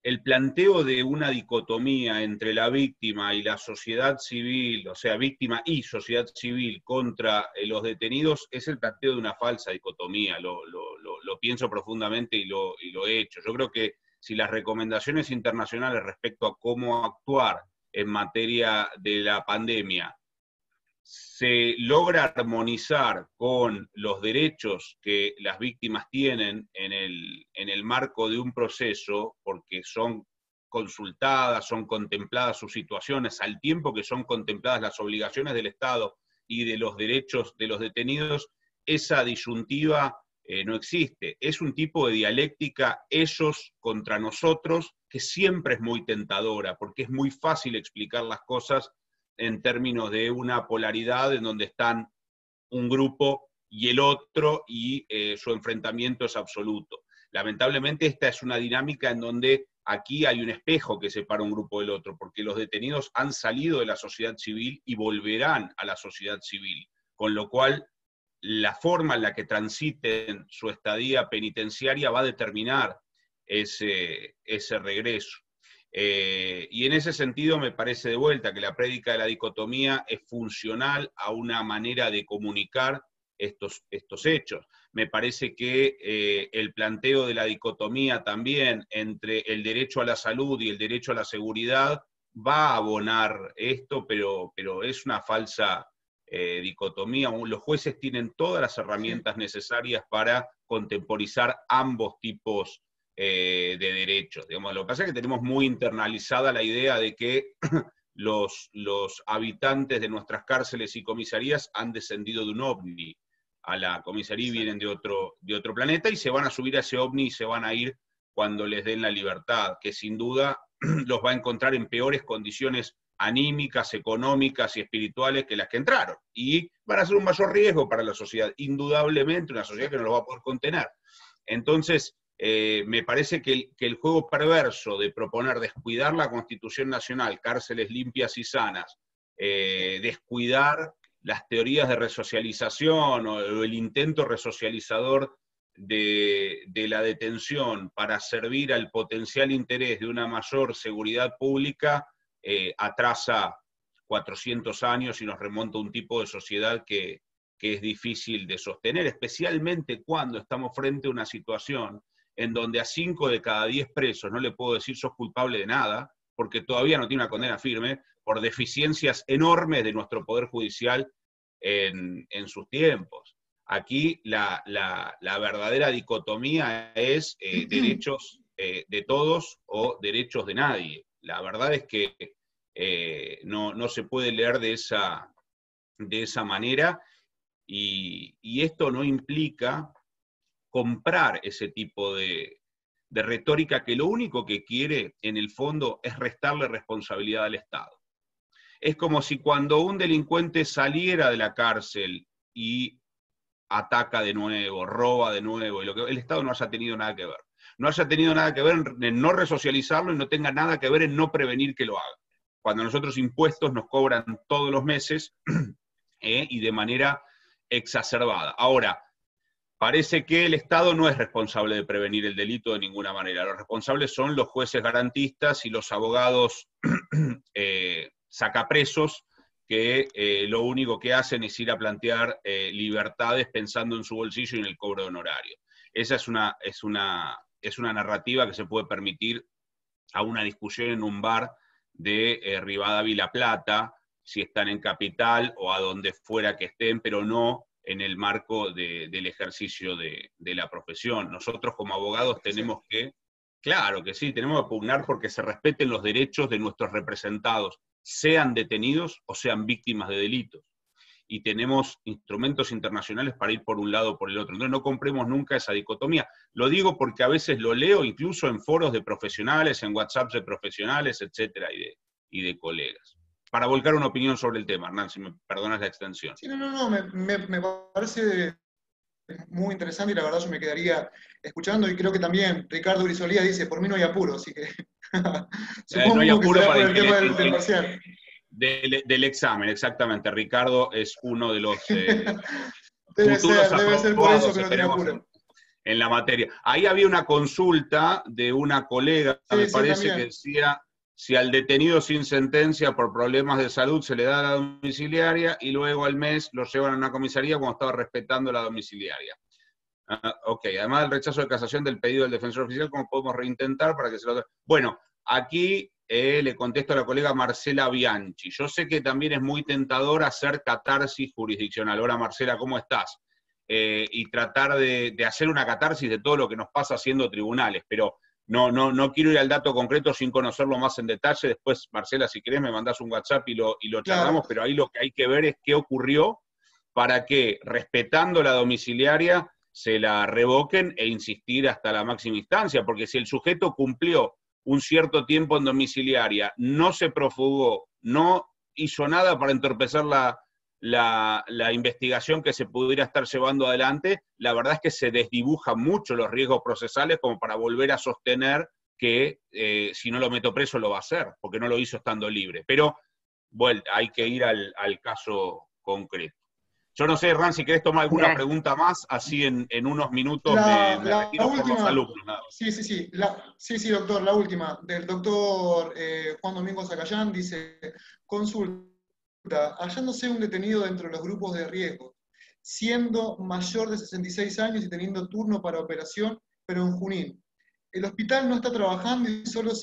el planteo de una dicotomía entre la víctima y la sociedad civil, o sea, víctima y sociedad civil contra los detenidos, es el planteo de una falsa dicotomía. Lo pienso profundamente y lo he hecho. Yo creo que si las recomendaciones internacionales respecto a cómo actuar en materia de la pandemia se logra armonizar con los derechos que las víctimas tienen en el marco de un proceso, porque son consultadas, son contempladas sus situaciones, al tiempo que son contempladas las obligaciones del Estado y de los derechos de los detenidos, esa disyuntiva no existe. Es un tipo de dialéctica ellos contra nosotros que siempre es muy tentadora, porque es muy fácil explicar las cosas en términos de una polaridad en donde están un grupo y el otro, y su enfrentamiento es absoluto. Lamentablemente esta es una dinámica en donde aquí hay un espejo que separa un grupo del otro, porque los detenidos han salido de la sociedad civil y volverán a la sociedad civil, con lo cual la forma en la que transiten su estadía penitenciaria va a determinar ese regreso. Y en ese sentido me parece de vuelta que la prédica de la dicotomía es funcional a una manera de comunicar estos hechos. Me parece que el planteo de la dicotomía también entre el derecho a la salud y el derecho a la seguridad va a abonar esto, pero es una falsa dicotomía. Los jueces tienen todas las herramientas necesarias para contemporizar ambos tipos de derechos. Digamos, lo que pasa es que tenemos muy internalizada la idea de que los habitantes de nuestras cárceles y comisarías han descendido de un ovni a la comisaría y vienen de otro planeta y se van a subir a ese ovni y se van a ir cuando les den la libertad, que sin duda los va a encontrar en peores condiciones anímicas, económicas y espirituales que las que entraron. Y van a ser un mayor riesgo para la sociedad, indudablemente una sociedad que no los va a poder contener. Entonces, me parece que el juego perverso de proponer descuidar la Constitución Nacional, cárceles limpias y sanas, descuidar las teorías de resocialización o el intento resocializador de la detención para servir al potencial interés de una mayor seguridad pública, atrasa 400 años y nos remonta a un tipo de sociedad que es difícil de sostener, especialmente cuando estamos frente a una situación en donde a 5 de cada 10 presos no le puedo decir sos culpable de nada, porque todavía no tiene una condena firme, por deficiencias enormes de nuestro Poder Judicial en sus tiempos. Aquí la verdadera dicotomía es derechos de todos o derechos de nadie. La verdad es que no se puede leer de esa manera, y esto no implica comprar ese tipo de retórica que lo único que quiere, en el fondo, es restarle responsabilidad al Estado. Es como si cuando un delincuente saliera de la cárcel y ataca de nuevo, roba de nuevo, y el Estado no haya tenido nada que ver. No haya tenido nada que ver en no resocializarlo y no tenga nada que ver en no prevenir que lo haga. Cuando nosotros impuestos nos cobran todos los meses y de manera exacerbada. Ahora, parece que el Estado no es responsable de prevenir el delito de ninguna manera. Los responsables son los jueces garantistas y los abogados sacapresos que lo único que hacen es ir a plantear libertades pensando en su bolsillo y en el cobro de honorario. Esa es una narrativa que se puede permitir a una discusión en un bar de Rivadavia, La Plata, si están en Capital o a donde fuera que estén, pero no en el marco del ejercicio de la profesión. Nosotros como abogados tenemos que, claro que sí, tenemos que pugnar porque se respeten los derechos de nuestros representados, sean detenidos o sean víctimas de delitos. Y tenemos instrumentos internacionales para ir por un lado o por el otro. Entonces no compremos nunca esa dicotomía. Lo digo porque a veces lo leo incluso en foros de profesionales, en WhatsApp de profesionales, etcétera, y de colegas. Para volcar una opinión sobre el tema, Hernán, si me perdonas la extensión. Sí, no, me parece muy interesante y la verdad yo me quedaría escuchando, y creo que también Ricardo Brisolía dice, por mí no hay apuro, así que supongo no hay apuro que será para por el tema del parcial. Del examen, exactamente. Ricardo es uno de los debe futuros ser por eso aprobados, que no tiene apuro. En la materia. Ahí había una consulta de una colega, me parece, que decía si al detenido sin sentencia por problemas de salud se le da la domiciliaria y luego al mes lo llevan a una comisaría cuando estaba respetando la domiciliaria. Ok, además del rechazo de casación del pedido del defensor oficial, ¿cómo podemos reintentar para que se lo... Bueno, aquí le contesto a la colega Marcela Bianchi. Yo sé que también es muy tentador hacer catarsis jurisdiccional. Hola Marcela, ¿cómo estás? Y tratar de hacer una catarsis de todo lo que nos pasa haciendo tribunales, pero no quiero ir al dato concreto sin conocerlo más en detalle. Después, Marcela, si querés, me mandás un WhatsApp y lo charlamos, Claro. pero ahí lo que hay que ver es qué ocurrió para que, respetando la domiciliaria, se la revoquen e insistir hasta la máxima instancia, porque si el sujeto cumplió un cierto tiempo en domiciliaria, no se profugó, no hizo nada para entorpecer la investigación que se pudiera estar llevando adelante, la verdad es que se desdibujan mucho los riesgos procesales como para volver a sostener que si no lo meto preso lo va a hacer, porque no lo hizo estando libre. Pero, bueno, hay que ir al caso concreto. Yo no sé, Hernán, si querés tomar alguna pregunta más, así en unos minutos me La retiro por los última, alumnos. Nada. sí, doctor, la última, del doctor Juan Domingo Zacayán, dice, consulta, hallándose un detenido dentro de los grupos de riesgo, siendo mayor de 66 años y teniendo turno para operación, pero en Junín, el hospital no está trabajando y solo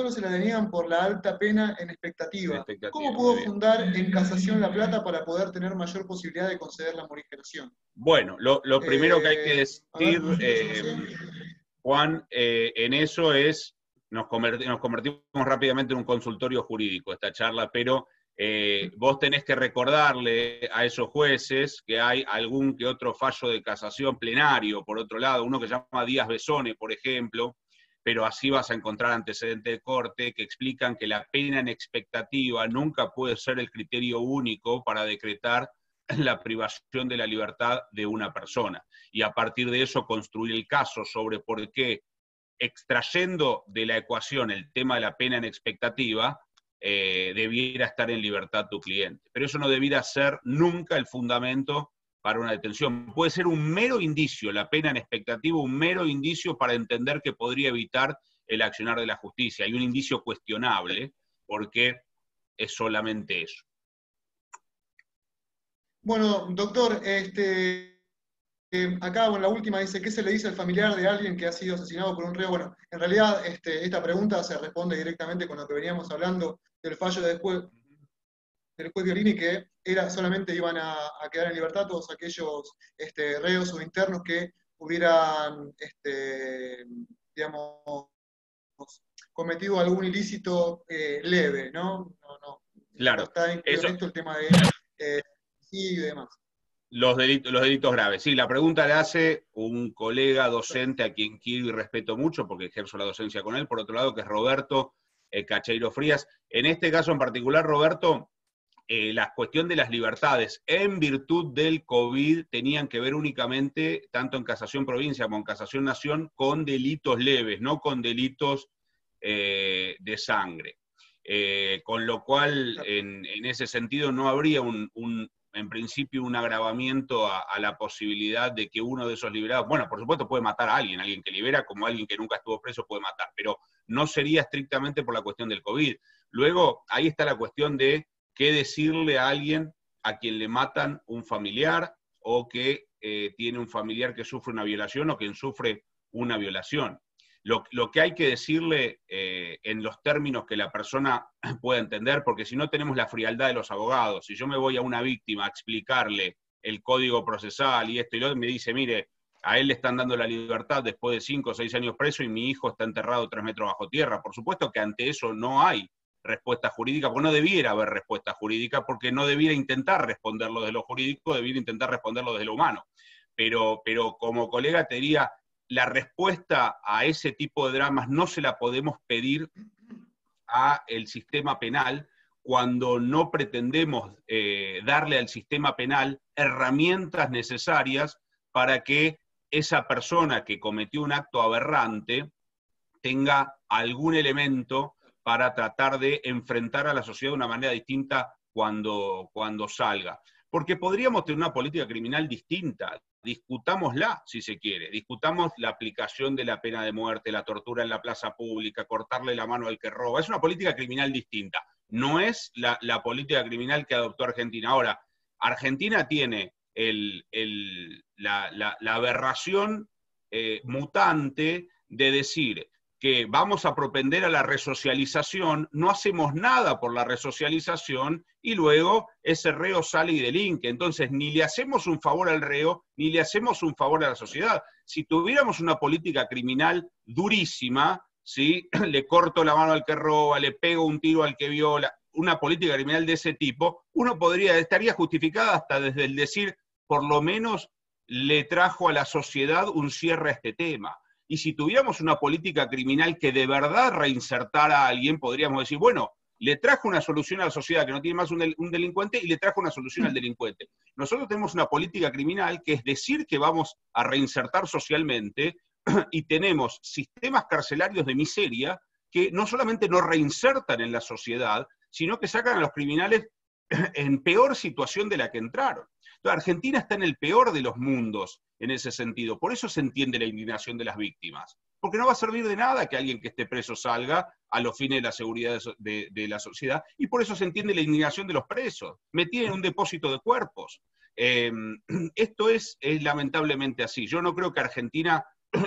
se la deniegan por la alta pena en expectativa. ¿Cómo puedo fundar en casación la plata para poder tener mayor posibilidad de conceder la morigeración? Bueno, lo primero que hay que decir, Juan, en eso es, nos convertimos rápidamente en un consultorio jurídico esta charla, pero vos tenés que recordarle a esos jueces que hay algún que otro fallo de casación plenario, por otro lado, uno que se llama Díaz Besone, por ejemplo, pero así vas a encontrar antecedentes de corte que explican que la pena en expectativa nunca puede ser el criterio único para decretar la privación de la libertad de una persona. Y a partir de eso construir el caso sobre por qué, extrayendo de la ecuación el tema de la pena en expectativa, debiera estar en libertad tu cliente. Pero eso no debiera ser nunca el fundamento para una detención. Puede ser un mero indicio, la pena en expectativa, un mero indicio para entender que podría evitar el accionar de la justicia. Hay un indicio cuestionable porque es solamente eso. Bueno, doctor, acá en la última dice, ¿qué se le dice al familiar de alguien que ha sido asesinado por un reo? Bueno, en realidad esta pregunta se responde directamente con lo que veníamos hablando del fallo del juez Violini, que solamente iban a quedar en libertad todos aquellos reos o internos que hubieran, digamos, cometido algún ilícito leve, ¿no? Claro, no está incluido eso, en esto el tema de sí y demás. los delitos graves. Sí, la pregunta la hace un colega docente a quien quiero y respeto mucho, porque ejerzo la docencia con él, por otro lado, que es Roberto Cacheiro Frías. En este caso en particular, Roberto, la cuestión de las libertades en virtud del COVID tenían que ver únicamente, tanto en Casación Provincia como en Casación Nación, con delitos leves, no con delitos de sangre. Con lo cual, en ese sentido, no habría en principio un agravamiento a la posibilidad de que uno de esos liberados, bueno, por supuesto puede matar a alguien que libera, como alguien que nunca estuvo preso puede matar, pero no sería estrictamente por la cuestión del COVID. Luego, ahí está la cuestión de qué decirle a alguien a quien le matan un familiar o que tiene un familiar que sufre una violación o quien sufre una violación. Lo que hay que decirle en los términos que la persona pueda entender, porque si no tenemos la frialdad de los abogados, si yo me voy a una víctima a explicarle el código procesal y esto y lo otro, me dice, mire, a él le están dando la libertad después de 5 o 6 años preso y mi hijo está enterrado 3 metros bajo tierra. Por supuesto que ante eso no hay respuesta jurídica, porque no debiera haber respuesta jurídica, porque no debiera intentar responderlo desde lo jurídico, debiera intentar responderlo desde lo humano. Pero como colega te diría, la respuesta a ese tipo de dramas no se la podemos pedir a el sistema penal cuando no pretendemos darle al sistema penal herramientas necesarias para que esa persona que cometió un acto aberrante tenga algún elemento para tratar de enfrentar a la sociedad de una manera distinta cuando salga. Porque podríamos tener una política criminal distinta, discutámosla si se quiere, discutamos la aplicación de la pena de muerte, la tortura en la plaza pública, cortarle la mano al que roba, es una política criminal distinta, no es la política criminal que adoptó Argentina. Ahora, Argentina tiene la aberración mutante de decir, que vamos a propender a la resocialización, no hacemos nada por la resocialización y luego ese reo sale y delinque. Entonces, ni le hacemos un favor al reo, ni le hacemos un favor a la sociedad. Si tuviéramos una política criminal durísima, ¿sí? Le corto la mano al que roba, le pego un tiro al que viola, una política criminal de ese tipo, uno estaría justificada hasta desde el decir, por lo menos le trajo a la sociedad un cierre a este tema. Y si tuviéramos una política criminal que de verdad reinsertara a alguien, podríamos decir, bueno, le trajo una solución a la sociedad que no tiene más un delincuente y le trajo una solución al delincuente. Nosotros tenemos una política criminal que es decir que vamos a reinsertar socialmente y tenemos sistemas carcelarios de miseria que no solamente no reinsertan en la sociedad, sino que sacan a los criminales en peor situación de la que entraron. Entonces, Argentina está en el peor de los mundos en ese sentido. Por eso se entiende la indignación de las víctimas. Porque no va a servir de nada que alguien que esté preso salga a los fines de la seguridad de la sociedad. Y por eso se entiende la indignación de los presos. Me tienen un depósito de cuerpos. Esto es lamentablemente así. Yo no creo que Argentina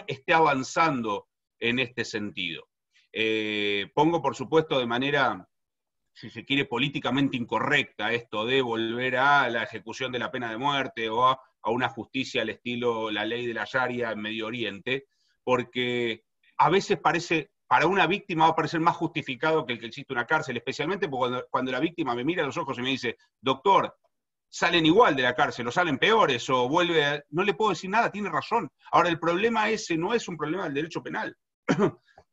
esté avanzando en este sentido. Pongo, por supuesto, de manera, si se quiere, políticamente incorrecta esto de volver a la ejecución de la pena de muerte o a una justicia al estilo la ley de la Sharia en Medio Oriente, porque a veces parece, para una víctima va a parecer más justificado que el que existe una cárcel, especialmente porque cuando la víctima me mira a los ojos y me dice, doctor, salen igual de la cárcel, o salen peores, o no le puedo decir nada, tiene razón. Ahora, el problema ese no es un problema del derecho penal,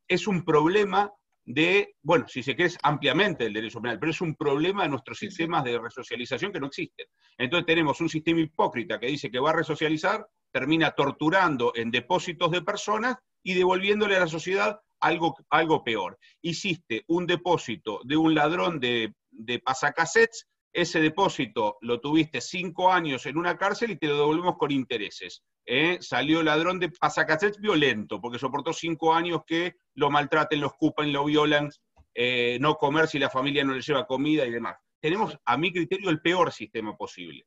es un problema de, bueno, si se quiere, ampliamente del derecho penal, pero es un problema de nuestros sistemas de resocialización que no existen. Entonces tenemos un sistema hipócrita que dice que va a resocializar, termina torturando en depósitos de personas y devolviéndole a la sociedad algo peor. Hiciste un depósito de un ladrón de pasacassettes, ese depósito lo tuviste 5 años en una cárcel y te lo devolvemos con intereses. Salió ladrón de pasacassettes violento, porque soportó 5 años que lo maltraten, lo escupan, lo violan, no comer si la familia no le lleva comida y demás. Tenemos, a mi criterio, el peor sistema posible.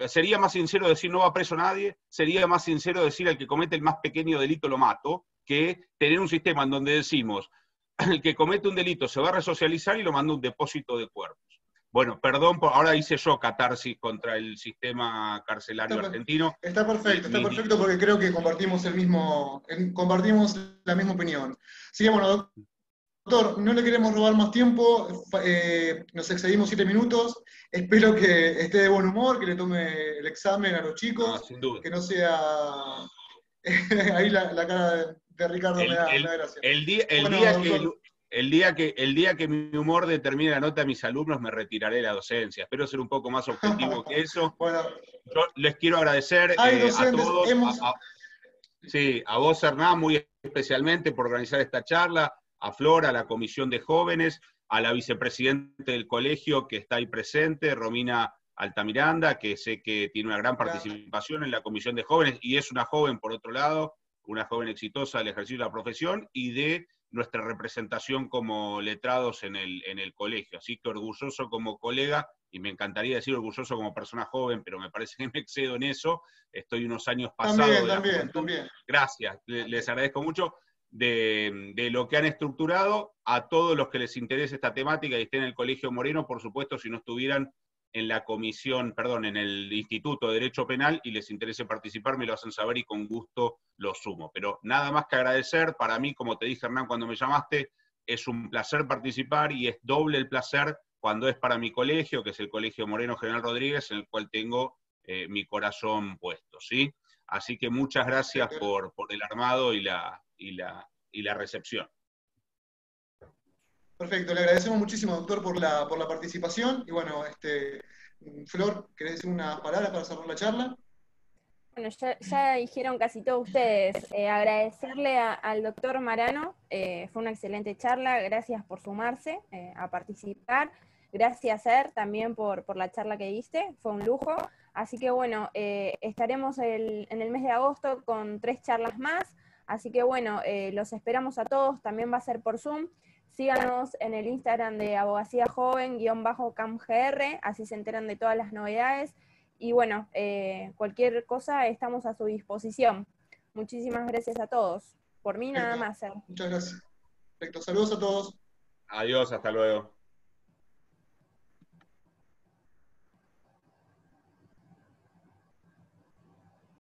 Sería más sincero decir no va preso nadie, sería más sincero decir al que comete el más pequeño delito lo mato, que tener un sistema en donde decimos el que comete un delito se va a resocializar y lo manda a un depósito de cuerpos. Bueno, perdón, ahora hice yo catarsis contra el sistema carcelario argentino. Está perfecto porque creo que compartimos la misma opinión. Sí, bueno, doctor, no le queremos robar más tiempo, nos excedimos 7 minutos, espero que esté de buen humor, que le tome el examen a los chicos, sin duda. Que no sea... ahí la cara de Ricardo me da gracia. El día que mi humor determine la nota de mis alumnos, me retiraré de la docencia. Espero ser un poco más objetivo que eso. Bueno, yo les quiero agradecer a todos, a vos, Hernán, muy especialmente por organizar esta charla, a Flor, a la Comisión de Jóvenes, a la vicepresidenta del colegio que está ahí presente, Romina Altamiranda, que sé que tiene una gran participación en la Comisión de Jóvenes, y es una joven, por otro lado, una joven exitosa del ejercicio de la profesión, y de nuestra representación como letrados en el colegio. Así que orgulloso como colega, y me encantaría decir orgulloso como persona joven, pero me parece que me excedo en eso, estoy unos años pasados. También. Gracias, les agradezco mucho de lo que han estructurado. A todos los que les interese esta temática y estén en el Colegio Moreno, por supuesto, si no estuvieran en la comisión, en el Instituto de Derecho Penal y les interese participar, me lo hacen saber y con gusto lo sumo. Pero nada más que agradecer, para mí, como te dije, Hernán, cuando me llamaste, es un placer participar y es doble el placer cuando es para mi colegio, que es el Colegio Moreno General Rodríguez, en el cual tengo mi corazón puesto, ¿sí? Así que muchas gracias por el armado y la recepción. Perfecto, le agradecemos muchísimo, doctor, por la participación. Y bueno, Flor, ¿querés decir unas palabras para cerrar la charla? Bueno, ya dijeron casi todos ustedes. Agradecerle al doctor Marano, fue una excelente charla, gracias por sumarse a participar. Gracias, Ser, también por la charla que diste, fue un lujo. Así que bueno, estaremos en el mes de agosto con 3 charlas más. Así que bueno, los esperamos a todos, también va a ser por Zoom. Síganos en el Instagram de Abogacía Joven _CAMGR, así se enteran de todas las novedades. Y bueno, cualquier cosa estamos a su disposición. Muchísimas gracias a todos. Por mí nada más. Muchas gracias. Perfecto. Saludos a todos. Adiós, hasta luego.